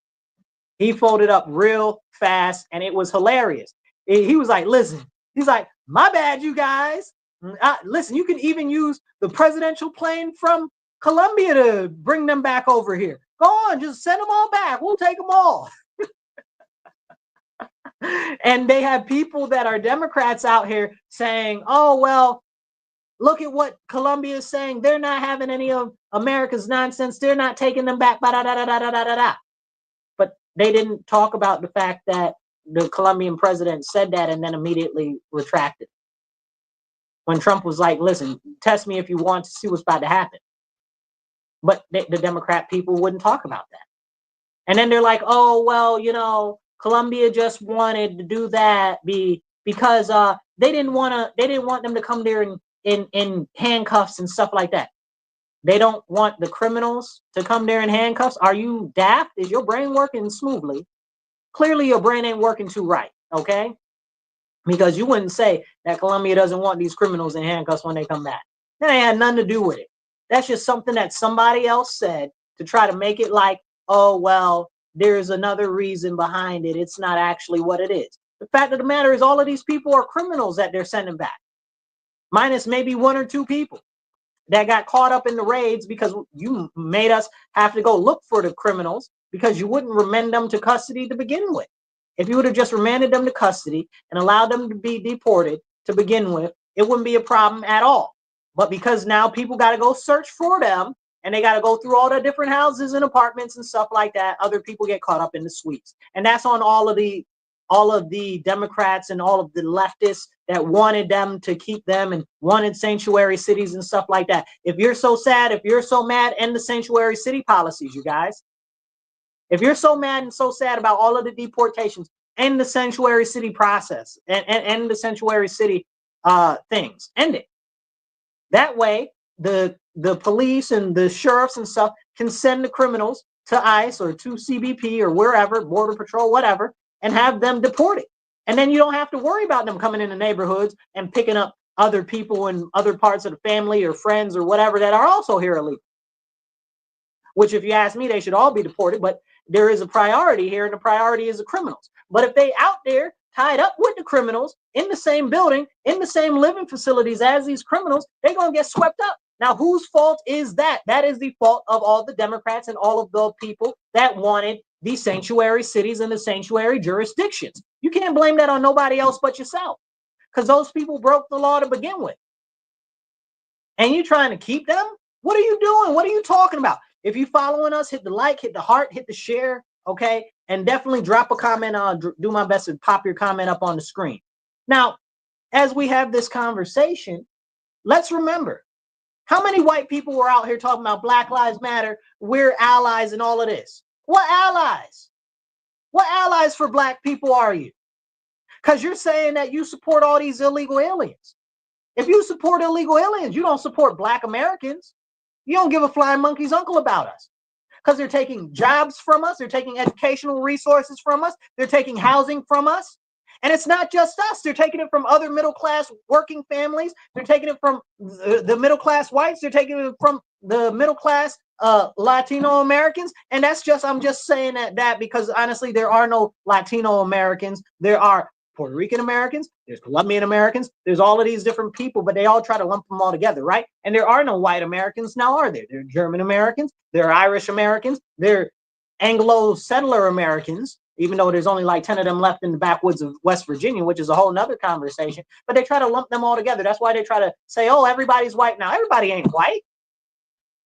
He folded up real fast, and it was hilarious. He was like, listen, he's like, my bad, you guys. Listen, you can even use the presidential plane from Colombia to bring them back over here. Go on, just send them all back. We'll take them all. And they have people that are Democrats out here saying, oh, well, look at what Colombia is saying. They're not having any of America's nonsense. They're not taking them back. But they didn't talk about the fact that the Colombian president said that and then immediately retracted. When Trump was like, listen, test me if you want to see what's about to happen. But the Democrat people wouldn't talk about that. And then they're like, oh, well, you know, Colombia just wanted to do that because they didn't want them to come there in handcuffs and stuff like that. They don't want the criminals to come there in handcuffs. Are you daft? Is your brain working smoothly? Clearly your brain ain't working too right, okay? Because you wouldn't say that Colombia doesn't want these criminals in handcuffs when they come back. That ain't had nothing to do with it. That's just something that somebody else said to try to make it like, oh, well, there's another reason behind it. It's not actually what it is. The fact of the matter is all of these people are criminals that they're sending back. Minus maybe one or two people that got caught up in the raids because you made us have to go look for the criminals because you wouldn't remand them to custody to begin with. If you would have just remanded them to custody and allowed them to be deported to begin with, it wouldn't be a problem at all. But because now people got to go search for them and they got to go through all the different houses and apartments and stuff like that, other people get caught up in the sweeps. And that's on all of the Democrats and all of the leftists that wanted them to keep them and wanted sanctuary cities and stuff like that. If you're so sad, if you're so mad, end the sanctuary city policies, you guys. If you're so mad and so sad about all of the deportations, end the sanctuary city process and end the sanctuary city things. End it. That way, the police and the sheriffs and stuff can send the criminals to ICE or to CBP or wherever, Border Patrol, whatever, and have them deported. And then you don't have to worry about them coming into neighborhoods and picking up other people in other parts of the family or friends or whatever that are also here illegally. Which, if you ask me, they should all be deported, but there is a priority here, and the priority is the criminals. But if they out there tied up with the criminals in the same building, in the same living facilities as these criminals, they're going to get swept up. Now, whose fault is that? That is the fault of all the Democrats and all of the people that wanted the sanctuary cities and the sanctuary jurisdictions. You can't blame that on nobody else but yourself, because those people broke the law to begin with. And you trying to keep them? What are you doing? What are you talking about? If you're following us, hit the like, hit the heart, hit the share, okay? And definitely drop a comment. I'll do my best to pop your comment up on the screen. Now, as we have this conversation, let's remember, how many white people were out here talking about Black Lives Matter, we're allies and all of this? What allies? What allies for Black people are you? Because you're saying that you support all these illegal aliens. If you support illegal aliens, you don't support Black Americans. You don't give a flying monkey's uncle about us, because they're taking jobs from us. They're taking educational resources from us. They're taking housing from us. And it's not just us. They're taking it from other middle-class working families. They're taking it from the middle-class whites. They're taking it from the middle-class Latino Americans. And that's just, I'm just saying that because honestly, there are no Latino Americans. There are Puerto Rican Americans, there's Colombian Americans, there's all of these different people, but they all try to lump them all together, right? And there are no white Americans now, are there? There are German Americans, there are Irish Americans, there are Anglo settler Americans, even though there's only like 10 of them left in the backwoods of West Virginia, which is a whole nother conversation, but they try to lump them all together. That's why they try to say, oh, everybody's white now. Everybody ain't white.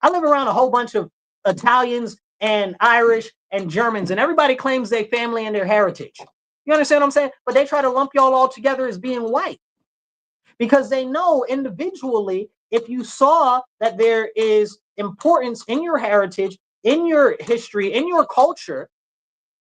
I live around a whole bunch of Italians and Irish and Germans, and everybody claims their family and their heritage. You understand what I'm saying? But they try to lump y'all all together as being white, because they know individually, if you saw that there is importance in your heritage, in your history, in your culture,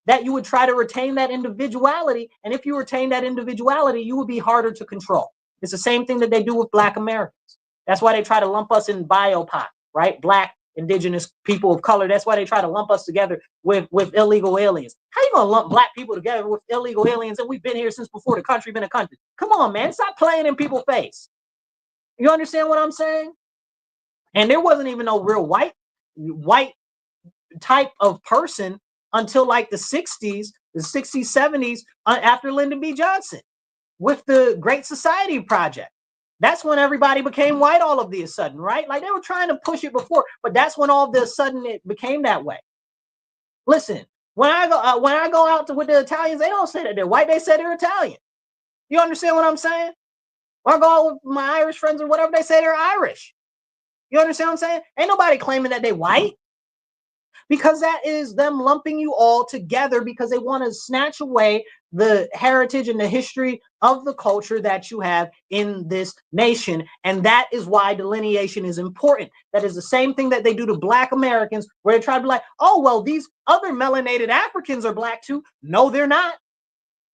that you would try to retain that individuality. And if you retain that individuality, you would be harder to control. It's the same thing that they do with Black Americans. That's why they try to lump us in BIPOC, right? Black, indigenous people of color. That's why they try to lump us together with illegal aliens. How you gonna lump Black people together with illegal aliens? And we've been here since before the country been a country. Come on, man, stop playing in people's face. You understand what I'm saying? And there wasn't even no real white type of person until like the 60s, 70s, after Lyndon B. Johnson with the Great Society Project. That's when everybody became white all of a sudden, right? Like they were trying to push it before, but that's when all of a sudden it became that way. Listen, when I go out with the Italians, they don't say that they're white. They say they're Italian. You understand what I'm saying? When I go out with my Irish friends or whatever, they say they're Irish. You understand what I'm saying? Ain't nobody claiming that they white, because that is them lumping you all together because they want to snatch away the heritage and the history of the culture that you have in this nation. And that is why delineation is important. That is the same thing that they do to Black Americans, where they try to be like, oh, well, these other melanated Africans are Black too. No, they're not.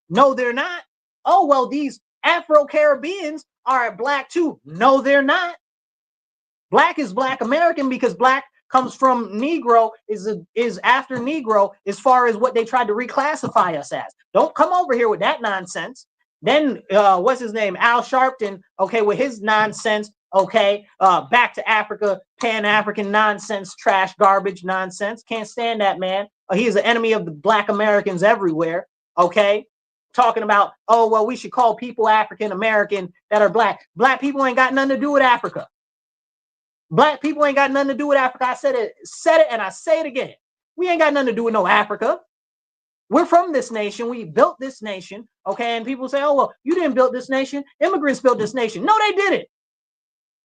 No, they're not. Oh, well, these Afro-Caribbeans are Black too. No, they're not. Black is Black American because Black comes from Negro, is after Negro as far as what they tried to reclassify us as. Don't come over here with that nonsense. Then what's his name? Al Sharpton, okay, with his nonsense, okay, back to Africa, Pan-African nonsense, trash, garbage, nonsense. Can't stand that man. He is an enemy of the Black Americans everywhere, okay? Talking about, oh, well, we should call people African American that are Black. Black people ain't got nothing to do with Africa. Black people ain't got nothing to do with Africa. I said it, and I say it again. We ain't got nothing to do with no Africa. We're from this nation. We built this nation, okay? And people say, oh, well, you didn't build this nation. Immigrants built this nation. No, they didn't.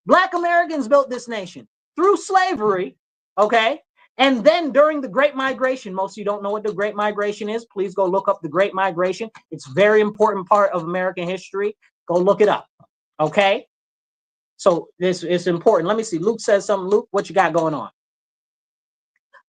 Black Americans built this nation through slavery, okay? And then during the Great Migration, most of you don't know what the Great Migration is. Please go look up the Great Migration. It's a very important part of American history. Go look it up, okay? So this is important. Let me see. Luke says something. Luke, what you got going on?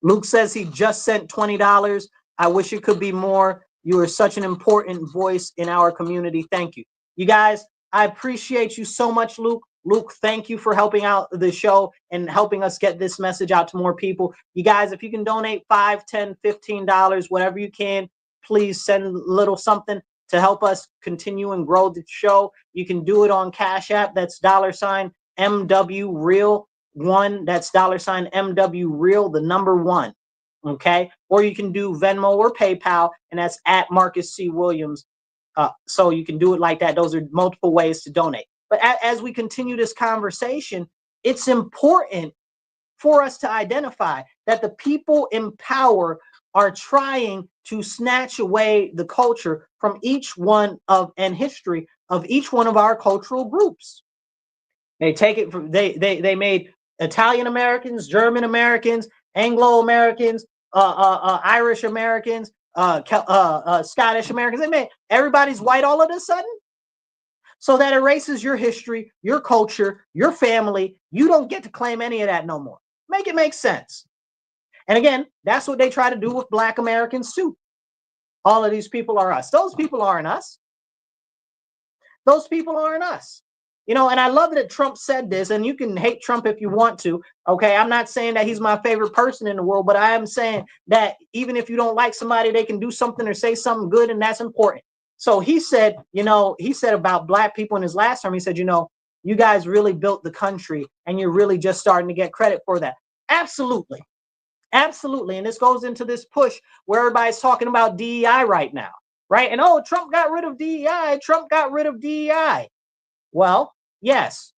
Luke says he just sent $20. I wish it could be more. You are such an important voice in our community. Thank you. You guys, I appreciate you so much, Luke. Luke, thank you for helping out the show and helping us get this message out to more people. You guys, if you can donate $5, $10, $15, whatever you can, please send a little something to help us continue and grow the show. You can do it on Cash App. That's $MW Real 1. That's $MW Real, the number 1. Okay. Or you can do Venmo or PayPal, and that's at Marcus C. Williams. So you can do it like that. Those are multiple ways to donate. But as we continue this conversation, it's important for us to identify that the people in power are trying to snatch away the culture from each one of and history of each one of our cultural groups. They take it from they made Italian Americans, German Americans, Anglo Americans, Irish Americans, Scottish Americans. They made everybody's white all of a sudden. So that erases your history, your culture, your family. You don't get to claim any of that no more. Make it make sense. And again, that's what they try to do with Black Americans too. All of these people are us. Those people aren't us. Those people aren't us. You know, and I love that Trump said this, and you can hate Trump if you want to. Okay, I'm not saying that he's my favorite person in the world, but I am saying that even if you don't like somebody, they can do something or say something good, and that's important. So he said, you know, he said about Black people in his last term, he said, you know, you guys really built the country and you're really just starting to get credit for that. Absolutely. Absolutely. And this goes into this push where everybody's talking about DEI right now, right? And oh, Trump got rid of DEI. Trump got rid of DEI. Well, yes,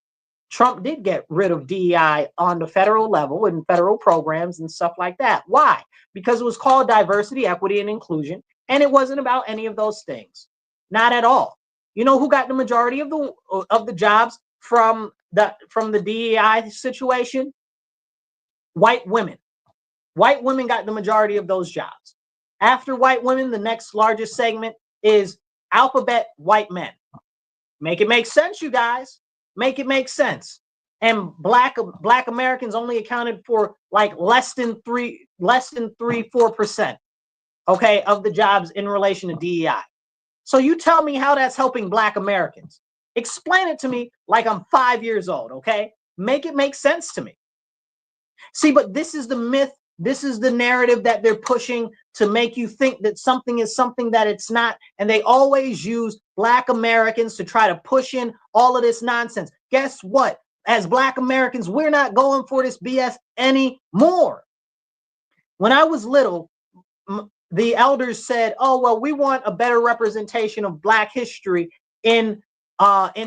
Trump did get rid of DEI on the federal level and federal programs and stuff like that. Why? Because it was called diversity, equity, and inclusion. And it wasn't about any of those things. Not at all. You know who got the majority of the jobs from the DEI situation? White women. White women got the majority of those jobs. After white women, the next largest segment is alphabet white men. Make it make sense, you guys. Make it make sense. And black Americans only accounted for like less than 4%, okay, of the jobs in relation to DEI. So you tell me how that's helping Black Americans. Explain it to me like I'm 5 years old, okay? Make it make sense to me. See, but this is the myth. This is the narrative that they're pushing to make you think that something is something that it's not. And they always use Black Americans to try to push in all of this nonsense. Guess what? As Black Americans, we're not going for this BS anymore. When I was little, the elders said, oh, well, we want a better representation of Black history in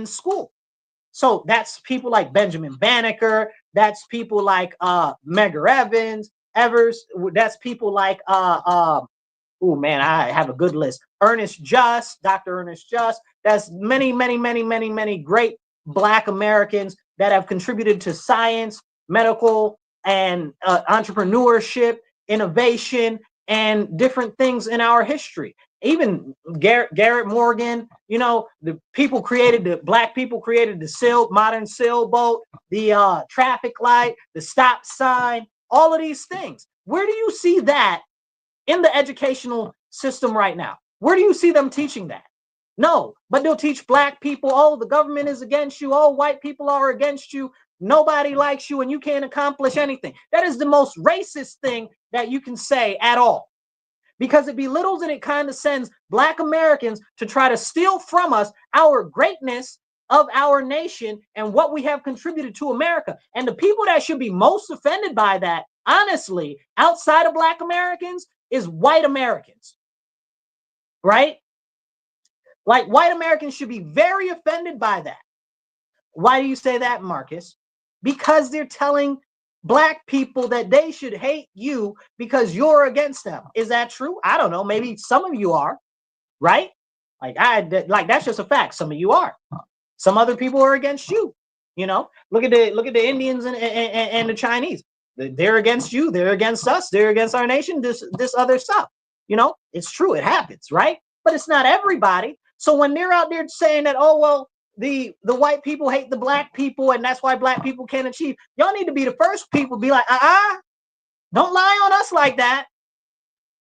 school. So that's people like Benjamin Banneker. That's people like Medgar Evers. That's people like oh man, I have a good list. Ernest Just, Dr. Ernest Just. That's many great Black Americans that have contributed to science, medical, and entrepreneurship, innovation, and different things in our history. Even Garrett Morgan, you know, Black people created the modern sailboat, the traffic light, the stop sign, all of these things. Where do you see that in the educational system right now? Where do you see them teaching that? No, but they'll teach Black people, oh, the government is against you. Oh, white people are against you. Nobody likes you and you can't accomplish anything. That is the most racist thing that you can say at all, because it belittles and it condescends Black Americans to try to steal from us our greatness of our nation and what we have contributed to America. And the people that should be most offended by that, honestly, outside of Black Americans, is white Americans, right? Like, white Americans should be very offended by that. Why do you say that, Marcus? Because they're telling Black people that they should hate you because you're against them. Is that true? I don't know. Maybe some of you are, right? Like that's just a fact. Some of you are. Some other people are against you. You know, look at the Indians and the Chinese. They're against you. They're against us. They're against our nation. This other stuff. You know, it's true. It happens, right? But it's not everybody. So when they're out there saying that, oh well, the white people hate the Black people and that's why Black people can't achieve, y'all need to be the first people to be like, don't lie on us like that.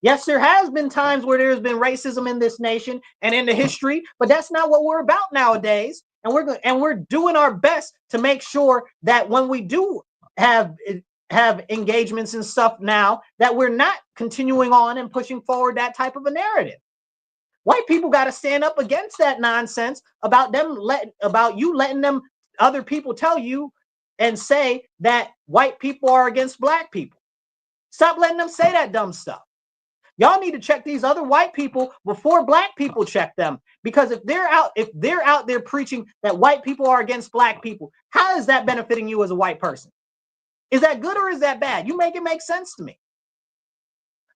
Yes, there has been times where there's been racism in this nation and in the history, but that's not what we're about nowadays. And we're doing our best to make sure that when we do have engagements and stuff now, that we're not continuing on and pushing forward that type of a narrative. White people got to stand up against that nonsense about you letting them other people tell you and say that white people are against Black people. Stop letting them say that dumb stuff. Y'all need to check these other white people before Black people check them. Because if they're out there preaching that white people are against Black people, how is that benefiting you as a white person? Is that good or is that bad? You make it make sense to me.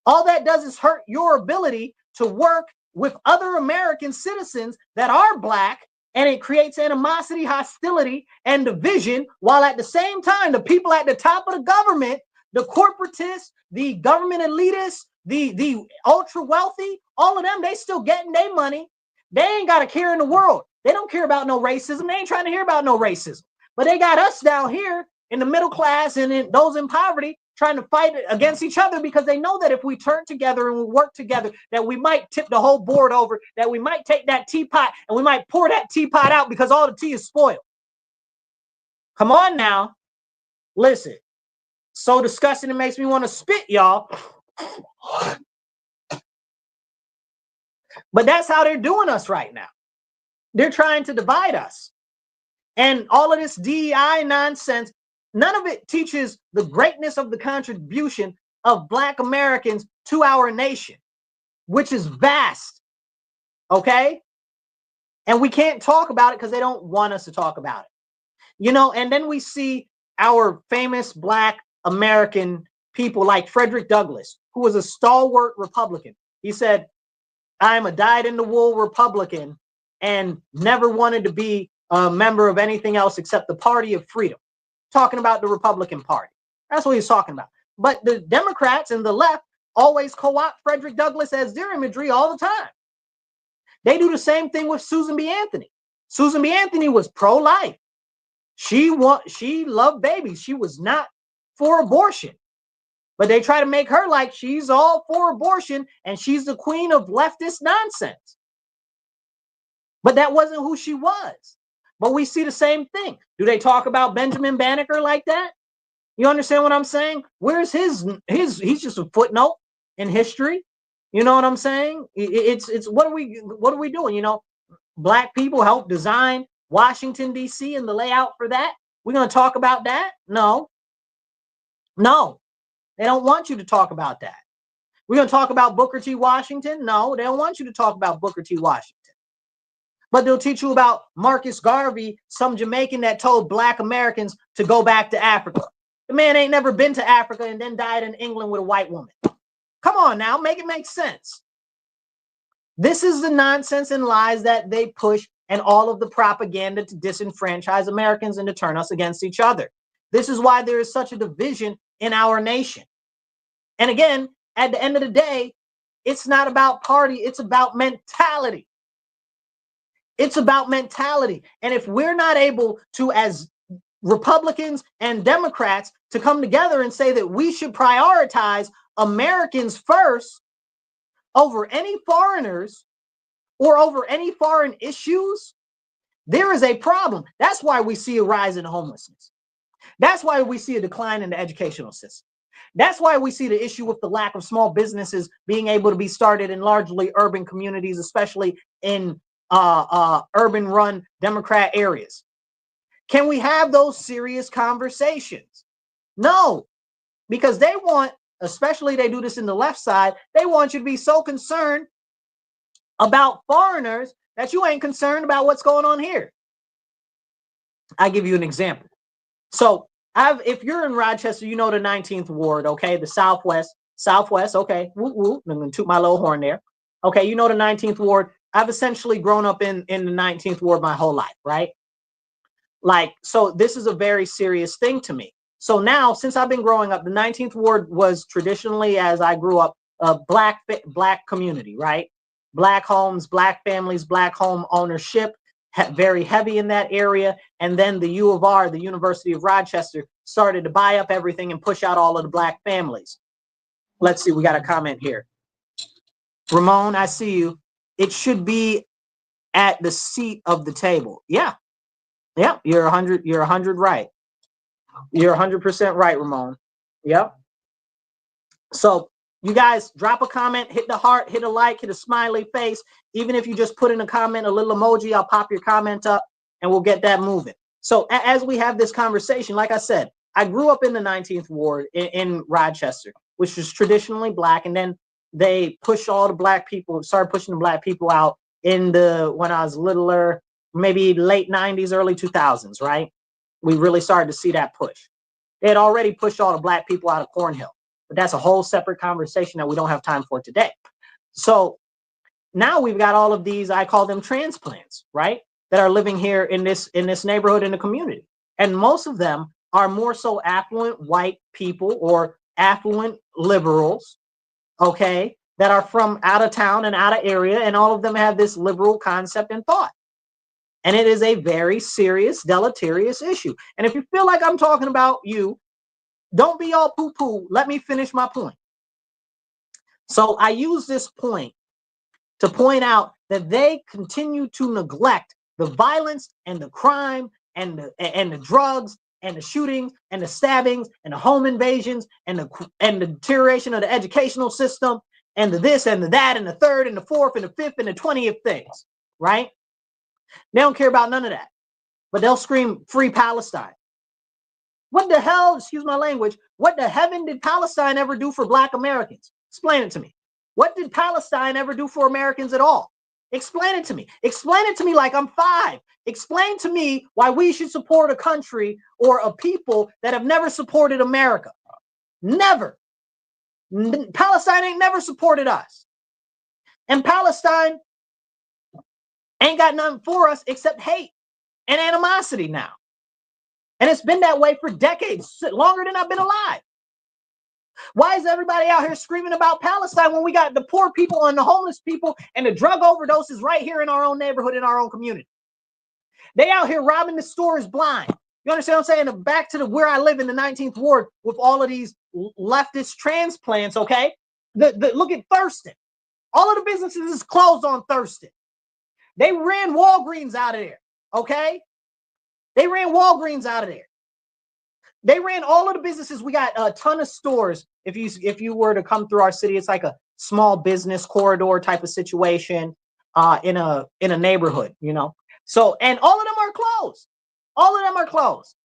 All that does is hurt your ability to work with other American citizens that are Black, and it creates animosity, hostility, and division, while at the same time, the people at the top of the government, the corporatists, the government elitists, the ultra wealthy, all of them, they still getting their money. They ain't got a care in the world. They don't care about no racism. They ain't trying to hear about no racism. But they got us down here in the middle class and those in poverty trying to fight against each other, because they know that if we turn together and we work together, that we might tip the whole board over, that we might take that teapot and we might pour that teapot out because all the tea is spoiled. Come on now. Listen. So disgusting, it makes me want to spit, y'all. But that's how they're doing us right now. They're trying to divide us. And all of this DEI nonsense, none of it teaches the greatness of the contribution of Black Americans to our nation, which is vast. Okay? And we can't talk about it because they don't want us to talk about it. You know, and then we see our famous Black American people like Frederick Douglass, who was a stalwart Republican. He said, I'm a dyed-in-the-wool Republican and never wanted to be a member of anything else except the Party of Freedom. Talking about the Republican Party. That's what he's talking about. But the Democrats and the left always co-opt Frederick Douglass as their imagery all the time. They do the same thing with Susan B. Anthony. Susan B. Anthony was pro-life. She loved babies. She was not for abortion. But they try to make her like she's all for abortion and she's the queen of leftist nonsense. But that wasn't who she was. But we see the same thing. Do they talk about Benjamin Banneker like that? You understand what I'm saying? Where's his he's just a footnote in history. You know what I'm saying? It's what are we doing? You know, Black people helped design Washington, D.C. and the layout for that. We're going to talk about that? No. They don't want you to talk about that. We're going to talk about Booker T. Washington? No, they don't want you to talk about Booker T. Washington. But they'll teach you about Marcus Garvey, some Jamaican that told Black Americans to go back to Africa. The man ain't never been to Africa and then died in England with a white woman. Come on now, make it make sense. This is the nonsense and lies that they push and all of the propaganda to disenfranchise Americans and to turn us against each other. This is why there is such a division in our nation. And again, at the end of the day, it's not about party, it's about mentality. It's about mentality. And if we're not able to, as Republicans and Democrats, to come together and say that we should prioritize Americans first over any foreigners or over any foreign issues, there is a problem. That's why we see a rise in homelessness. That's why we see a decline in the educational system. That's why we see the issue with the lack of small businesses being able to be started in largely urban communities, especially in urban-run Democrat areas. Can we have those serious conversations? No, because they want, especially they do this in the left side, they want you to be so concerned about foreigners that you ain't concerned about what's going on here. I'll give you an example. So if you're in Rochester, you know the 19th Ward, okay, the Southwest, okay, woo woo, I'm gonna toot my little horn there. Okay, you know the 19th Ward. I've essentially grown up in the 19th Ward my whole life, right? Like, so this is a very serious thing to me. So now, since I've been growing up, the 19th Ward was traditionally, as I grew up, a black community, right? Black homes, black families, black home ownership, very heavy in that area. And then the U of R, the University of Rochester, started to buy up everything and push out all of the black families. Let's see, we got a comment here. Ramon, I see you. It should be at the seat of the table. Yeah. Yeah, you're 100 right. You're 100% right, Ramon. Yep. So you guys drop a comment, hit the heart, hit a like, hit a smiley face. Even if you just put in a comment, a little emoji, I'll pop your comment up and we'll get that moving. So as we have this conversation, like I said, I grew up in the 19th Ward in Rochester, which was traditionally black. And then they pushed all the black people, started pushing the black people out when I was littler, maybe late 90s, early 2000s, right? We really started to see that push. They had already pushed all the black people out of Cornhill, but that's a whole separate conversation that we don't have time for today. So now we've got all of these, I call them transplants, right? That are living here in this neighborhood, in the community. And most of them are more so affluent white people or affluent liberals, okay, that are from out of town and out of area. And all of them have this liberal concept and thought. And it is a very serious, deleterious issue. And if you feel like I'm talking about you, don't be all poo-poo. Let me finish my point. So I use this point to point out that they continue to neglect the violence and the crime and the drugs and the shootings and the stabbings and the home invasions and the deterioration of the educational system and the this and the that and the third and the fourth and the fifth and the 20th things, right? They don't care about none of that, but they'll scream free Palestine. What the hell, excuse my language, what the heaven did Palestine ever do for black Americans? Explain it to me. What did Palestine ever do for Americans at all? Explain it to me. Explain it to me like I'm 5. Explain to me why we should support a country or a people that have never supported America. Never. Palestine ain't never supported us. And Palestine ain't got nothing for us except hate and animosity now. And it's been that way for decades, longer than I've been alive. Why is everybody out here screaming about Palestine when we got the poor people and the homeless people and the drug overdoses right here in our own neighborhood, in our own community? They out here robbing the stores blind. You understand what I'm saying? Back to where I live in the 19th Ward with all of these leftist transplants, okay? Look at Thurston. All of the businesses is closed on Thurston. They ran Walgreens out of there, okay? They ran Walgreens out of there. They ran all of the businesses. We got a ton of stores. If you were to come through our city, it's like a small business corridor type of situation in a neighborhood, you know. So, and all of them are closed. All of them are closed.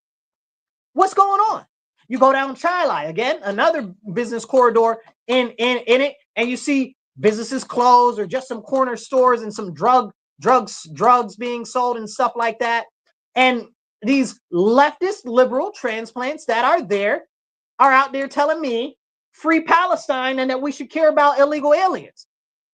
What's going on? You go down Chilai, again, another business corridor in it, and you see businesses closed or just some corner stores and some drug drugs being sold and stuff like that. And these leftist liberal transplants that are there are out there telling me free Palestine and that we should care about illegal aliens.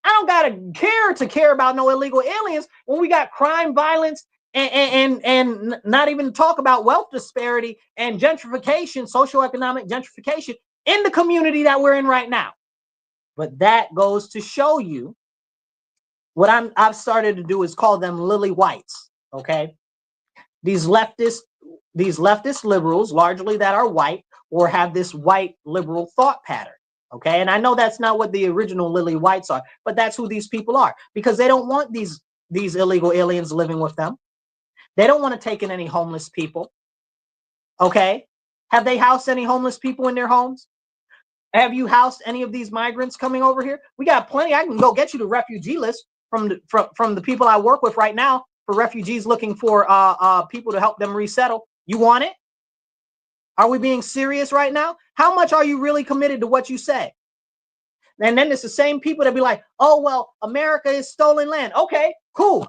I don't gotta care about no illegal aliens when we got crime, violence, and not even talk about wealth disparity and gentrification, socioeconomic gentrification in the community that we're in right now. But that goes to show you what I've started to do is call them lily whites. Okay, these leftist liberals, largely that are white or have this white liberal thought pattern. Okay, and I know that's not what the original lily whites are, but that's who these people are, because they don't want these illegal aliens living with them. They don't want to take in any homeless people. Okay, have they housed any homeless people in their homes? Have you housed any of these migrants coming over here? We got plenty. I can go get you the refugee list from the people I work with right now for refugees looking for people to help them resettle. You want it? Are we being serious right now? How much are you really committed to what you say? And then it's the same people that be like, oh, well, America is stolen land. Okay, cool.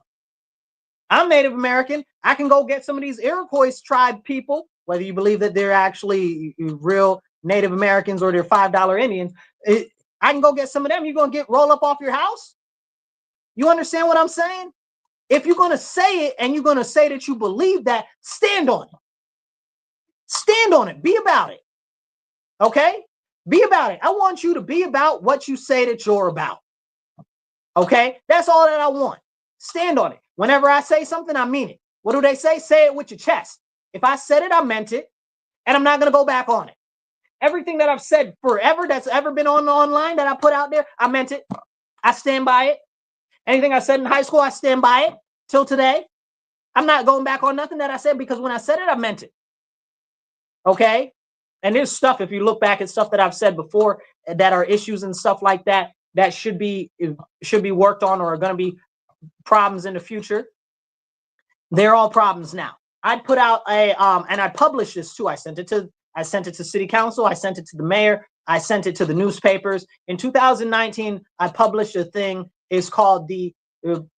I'm Native American. I can go get some of these Iroquois tribe people, whether you believe that they're actually real Native Americans or they're $5 Indians. I can go get some of them. You're going to roll up off your house? You understand what I'm saying? If you're going to say it and you're going to say that you believe that, stand on it. Stand on it. Be about it. Okay? Be about it. I want you to be about what you say that you're about. Okay? That's all that I want. Stand on it. Whenever I say something, I mean it. What do they say? Say it with your chest. If I said it, I meant it. And I'm not going to go back on it. Everything that I've said forever that's ever been online that I put out there, I meant it. I stand by it. Anything I said in high school, I stand by it till today. I'm not going back on nothing that I said, because when I said it, I meant it. Okay? And there's stuff, if you look back at stuff that I've said before that are issues and stuff like that, that should be worked on or are going to be problems in the future. They're all problems now. I put out and I published this too. I sent it to city council. I sent it to the mayor. I sent it to the newspapers. In 2019, I published a thing. It's called the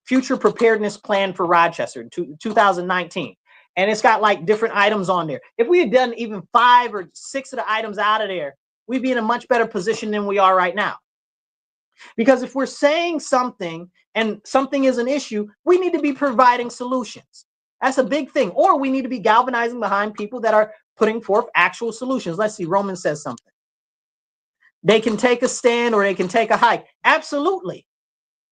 Future Preparedness Plan for Rochester in 2019. And it's got like different items on there. If we had done even 5 or 6 of the items out of there, we'd be in a much better position than we are right now. Because if we're saying something and something is an issue, we need to be providing solutions. That's a big thing. Or we need to be galvanizing behind people that are putting forth actual solutions. Let's see, Roman says something. They can take a stand or they can take a hike. Absolutely.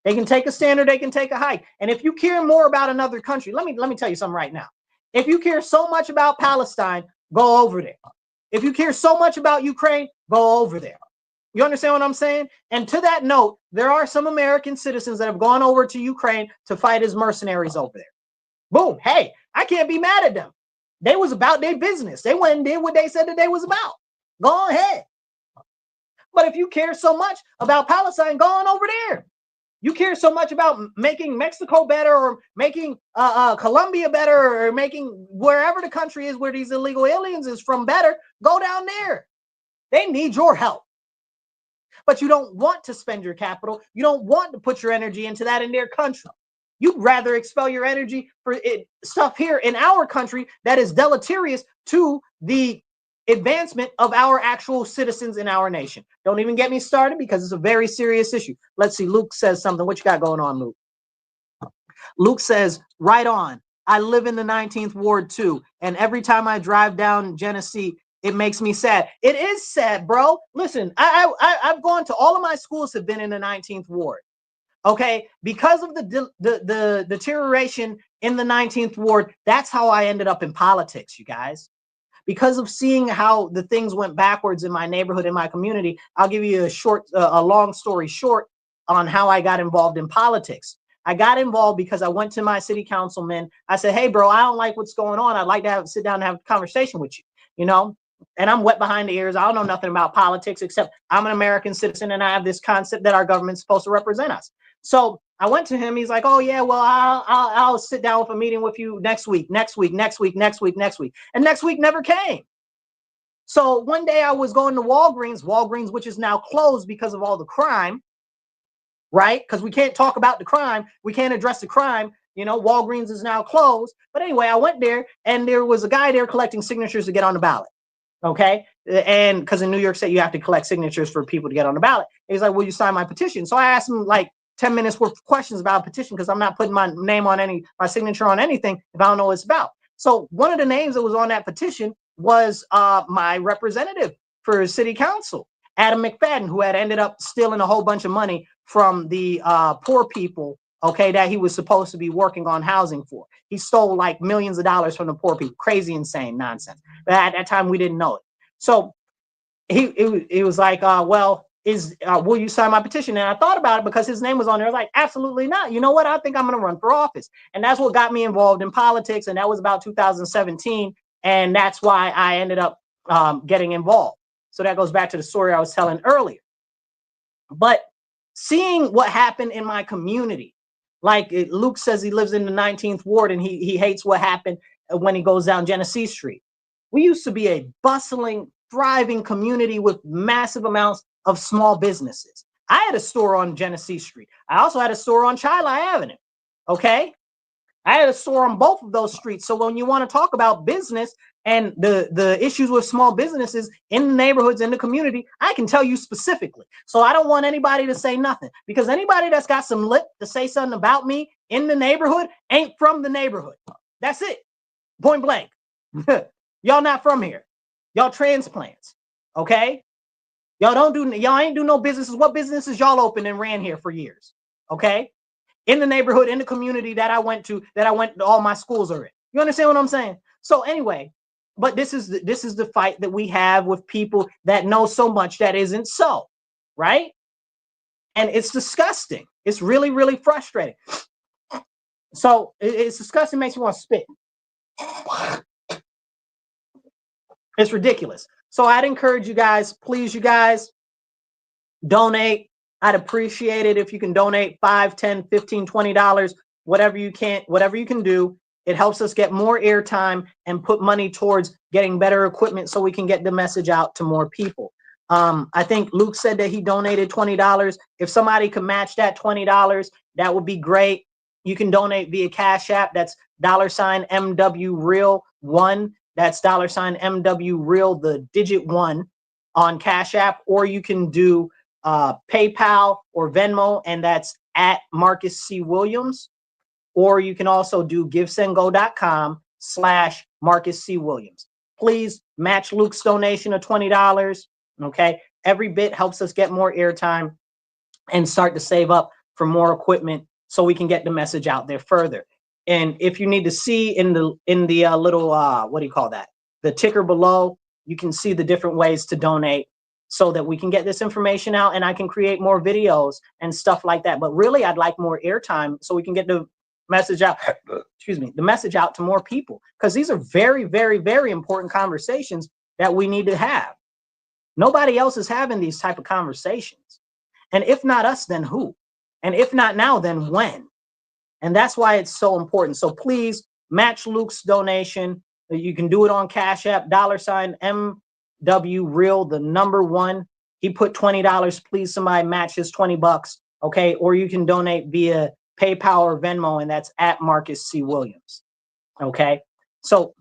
They can take a stand or they can take a hike. And if you care more about another country, let me tell you something right now. If you care so much about Palestine, go over there. If you care so much about Ukraine, go over there. You understand what I'm saying? And to that note, there are some American citizens that have gone over to Ukraine to fight as mercenaries over there. Boom. Hey, I can't be mad at them. They was about their business. They went and did what they said that they was about. Go ahead. But if you care so much about Palestine, go on over there. You care so much about making Mexico better or making Colombia better or making wherever the country is where these illegal aliens is from better, go down there. They need your help. But you don't want to spend your capital. You don't want to put your energy into that in their country. You'd rather expel your energy for stuff here in our country that is deleterious to the advancement of our actual citizens in our nation. Don't even get me started, because it's a very serious issue. Let's see. Luke says something. What you got going on, Luke? Luke says, right on. I live in the 19th Ward too. And every time I drive down Genesee, it makes me sad. It is sad, bro. Listen, I've gone to all of my schools have been in the 19th Ward. Okay, because of the deterioration in the 19th Ward, that's how I ended up in politics, you guys. Because of seeing how the things went backwards in my neighborhood, in my community, I'll give you a long story short on how I got involved in politics. I got involved because I went to my city councilman. I said, hey, bro, I don't like what's going on. I'd like to sit down and have a conversation with you, you know? And I'm wet behind the ears. I don't know nothing about politics, except I'm an American citizen and I have this concept that our government's supposed to represent us. So I went to him. He's like, oh, yeah, well, I'll sit down with a meeting with you next week. And next week never came. So one day I was going to Walgreens, which is now closed because of all the crime. right? Because we can't talk about the crime. We can't address the crime. You know, Walgreens is now closed. But anyway, I went there and there was a guy there collecting signatures to get on the ballot. Okay. And because in New York State, you have to collect signatures for people to get on the ballot. He's like, will you sign my petition? So I asked him like 10 minutes worth of questions about a petition because I'm not putting my name on my signature on anything if I don't know what it's about. So one of the names that was on that petition was my representative for city council, Adam McFadden, who had ended up stealing a whole bunch of money from the poor people, okay, that he was supposed to be working on housing for. He stole like millions of dollars from the poor people. Crazy, insane nonsense. But at that time, we didn't know it. So he was like, well, will you sign my petition? And I thought about it because his name was on there. I was like, absolutely not. You know what? I think I'm going to run for office. And that's what got me involved in politics. And that was about 2017. And that's why I ended up getting involved. So that goes back to the story I was telling earlier. But seeing what happened in my community, like Luke says he lives in the 19th ward and he hates what happened when he goes down Genesee Street. We used to be a bustling, thriving community with massive amounts of small businesses. I had a store on Genesee Street. I also had a store on Chila Avenue. Okay. I had a store on both of those streets. So when you want to talk about business and the issues with small businesses in the neighborhoods, in the community, I can tell you specifically. So I don't want anybody to say nothing, because anybody that's got some lip to say something about me in the neighborhood ain't from the neighborhood. That's it. Point blank. Y'all not from here. Y'all transplants. Okay. Y'all ain't do no businesses. What businesses y'all opened and ran here for years? Okay. In the neighborhood, in the community that I went to, all my schools are in. You understand what I'm saying? So anyway, but this is the fight that we have with people that know so much that isn't so, right? And it's disgusting. It's really, really frustrating. So it's disgusting, makes you want to spit. It's ridiculous. So I'd encourage you guys, please, you guys, donate. I'd appreciate it if you can donate $5, $10, $15, $20, whatever you can do. It helps us get more airtime and put money towards getting better equipment so we can get the message out to more people. I think Luke said that he donated $20. If somebody could match that $20, that would be great. You can donate via Cash App. That's $MW Real 1. That's $MW Real, the digit 1 on Cash App, or you can do PayPal or Venmo, and that's at Marcus C. Williams. Or you can also do givesendgo.com/Marcus C. Williams. Please match Luke's donation of $20. Okay. Every bit helps us get more airtime and start to save up for more equipment so we can get the message out there further. And if you need to see in the little, what do you call that? The ticker below, you can see the different ways to donate so that we can get this information out and I can create more videos and stuff like that. But really, I'd like more airtime so we can get the message out, the message out to more people, because these are very, very, very important conversations that we need to have. Nobody else is having these type of conversations. And if not us, then who? And if not now, then when? And that's why it's so important. So please match Luke's donation. You can do it on Cash App, $MW Real, the number 1. He put $20. Please, somebody match his $20. Okay. Or you can donate via PayPal or Venmo, and that's at Marcus C. Williams. Okay. So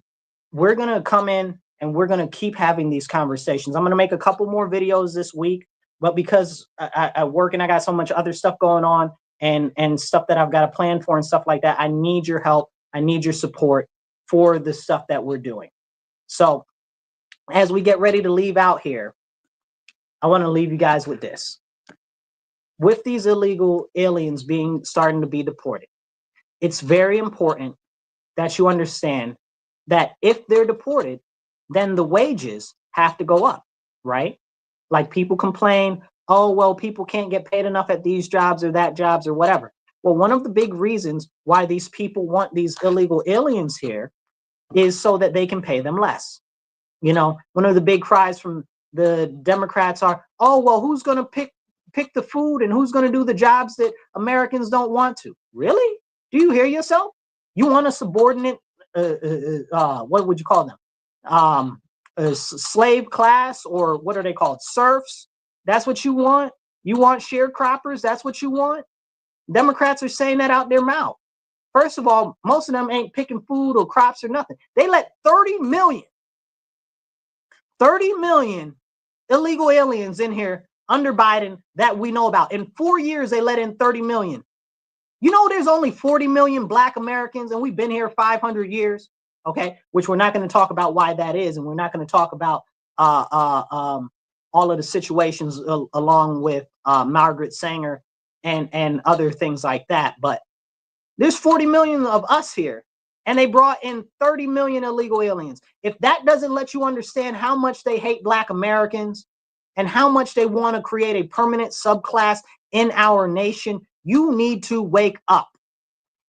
we're going to come in and we're going to keep having these conversations. I'm going to make a couple more videos this week, but because I work and I got so much other stuff going on and stuff that I've got to plan for and stuff like that, I need your help. I need your support for the stuff that we're doing. So as we get ready to leave out here, I want to leave you guys with this. With these illegal aliens starting to be deported, it's very important that you understand that if they're deported, then the wages have to go up, right? Like people complain, oh, well, people can't get paid enough at these jobs or that jobs or whatever. Well, one of the big reasons why these people want these illegal aliens here is so that they can pay them less. You know, one of the big cries from the Democrats are, oh, well, who's going to pick the food and who's going to do the jobs that Americans don't want to? Really? Do you hear yourself? You want a subordinate, what would you call them? A slave class, or what are they called? Serfs? That's what you want? You want sharecroppers? That's what you want? Democrats are saying that out their mouth. First of all, most of them ain't picking food or crops or nothing. They let 30 million illegal aliens in here under Biden that we know about. In 4 years, they let in 30 million. You know, there's only 40 million Black Americans, and we've been here 500 years, okay? Which we're not going to talk about why that is, and we're not going to talk about all of the situations along with Margaret Sanger and other things like that. But there's 40 million of us here, and they brought in 30 million illegal aliens. If that doesn't let you understand how much they hate Black Americans and how much they want to create a permanent subclass in our nation, you need to wake up.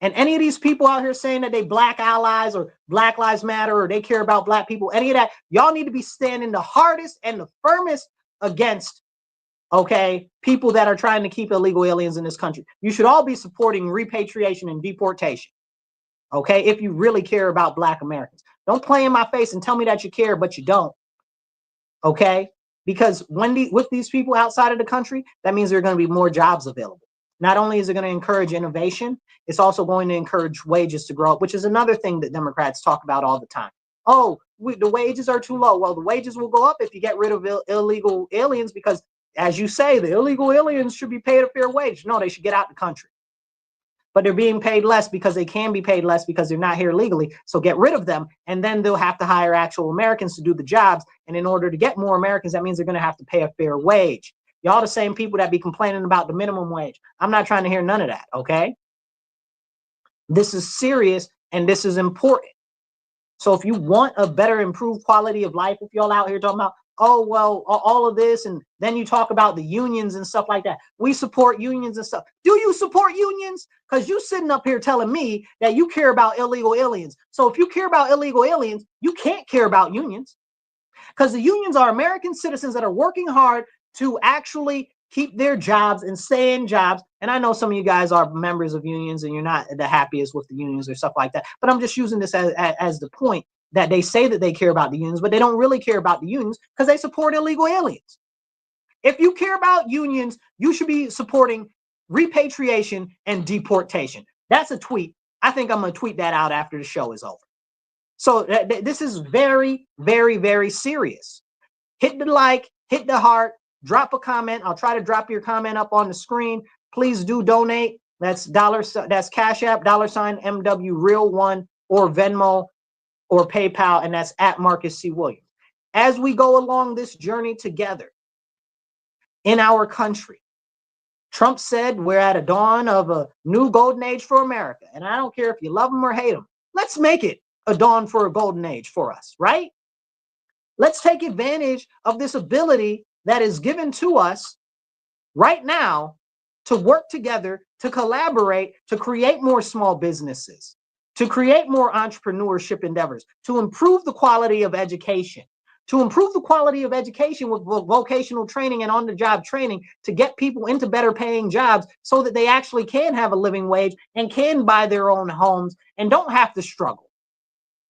And any of these people out here saying that they Black allies or Black Lives Matter or they care about Black people, any of that, y'all need to be standing the hardest and the firmest against, okay, people that are trying to keep illegal aliens in this country. You should all be supporting repatriation and deportation, okay, if you really care about Black Americans. Don't play in my face and tell me that you care, but you don't, okay? Because with these people outside of the country, that means there are going to be more jobs available. Not only is it going to encourage innovation, it's also going to encourage wages to grow up, which is another thing that Democrats talk about all the time. Oh, the wages are too low. Well, the wages will go up if you get rid of illegal aliens because, as you say, the illegal aliens should be paid a fair wage. No, they should get out the country. But they're being paid less because they can be paid less because they're not here legally. So get rid of them, and then they'll have to hire actual Americans to do the jobs. And in order to get more Americans, that means they're going to have to pay a fair wage. Y'all the same people that be complaining about the minimum wage. I'm not trying to hear none of that, okay? This is serious, and this is important. So if you want a better, improved quality of life, if y'all out here talking about, oh, well, all of this, and then you talk about the unions and stuff like that. We support unions and stuff. Do you support unions? Because you sitting up here telling me that you care about illegal aliens. So if you care about illegal aliens, you can't care about unions. Because the unions are American citizens that are working hard to actually keep their jobs and stay in jobs. And I know some of you guys are members of unions and you're not the happiest with the unions or stuff like that. But I'm just using this as the point that they say that they care about the unions, but they don't really care about the unions because they support illegal aliens. If you care about unions, you should be supporting repatriation and deportation. That's a tweet. I think I'm going to tweet that out after the show is over. So this is very, very, very serious. Hit the like, hit the heart, drop a comment. I'll try to drop your comment up on the screen. Please do donate. That's Cash App, $MW Real One, or Venmo or PayPal, and that's at Marcus C. Williams. As we go along this journey together in our country, Trump said we're at a dawn of a new golden age for America. And I don't care if you love him or hate him. Let's make it a dawn for a golden age for us, right? Let's take advantage of this ability that is given to us right now to work together, to collaborate, to create more small businesses, to create more entrepreneurship endeavors, to improve the quality of education, with vocational training and on-the-job training to get people into better paying jobs so that they actually can have a living wage and can buy their own homes and don't have to struggle.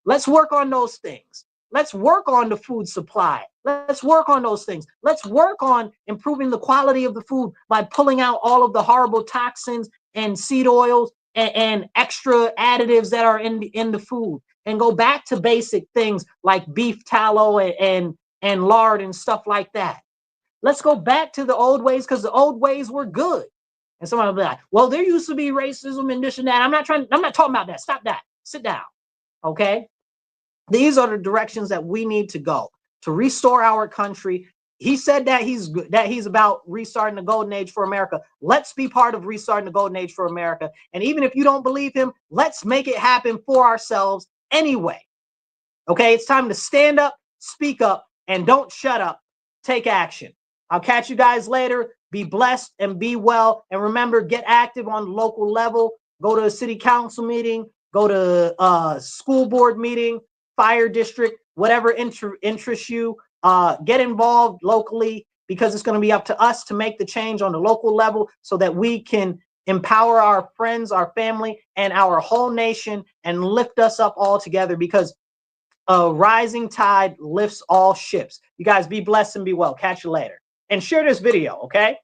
Let's work on those things. Let's work on the food supply. Let's work on those things. Let's work on improving the quality of the food by pulling out all of the horrible toxins and seed oils and extra additives that are in the food, and go back to basic things like beef tallow and lard and stuff like that. Let's go back to the old ways because the old ways were good. And somebody will be like, well, there used to be racism and this and that. I'm not talking about that. Stop that. Sit down. Okay? These are the directions that we need to go to restore our country. He said that he's about restarting the golden age for America. Let's be part of restarting the golden age for America. And even if you don't believe him, let's make it happen for ourselves anyway. Okay, it's time to stand up, speak up, and don't shut up. Take action. I'll catch you guys later. Be blessed and be well. And remember, get active on the local level. Go to a city council meeting. Go to a school board meeting, fire district, whatever interests you. Get involved locally, because it's going to be up to us to make the change on the local level so that we can empower our friends, our family, and our whole nation and lift us up all together, because a rising tide lifts all ships. You guys be blessed and be well. Catch you later. And share this video, okay?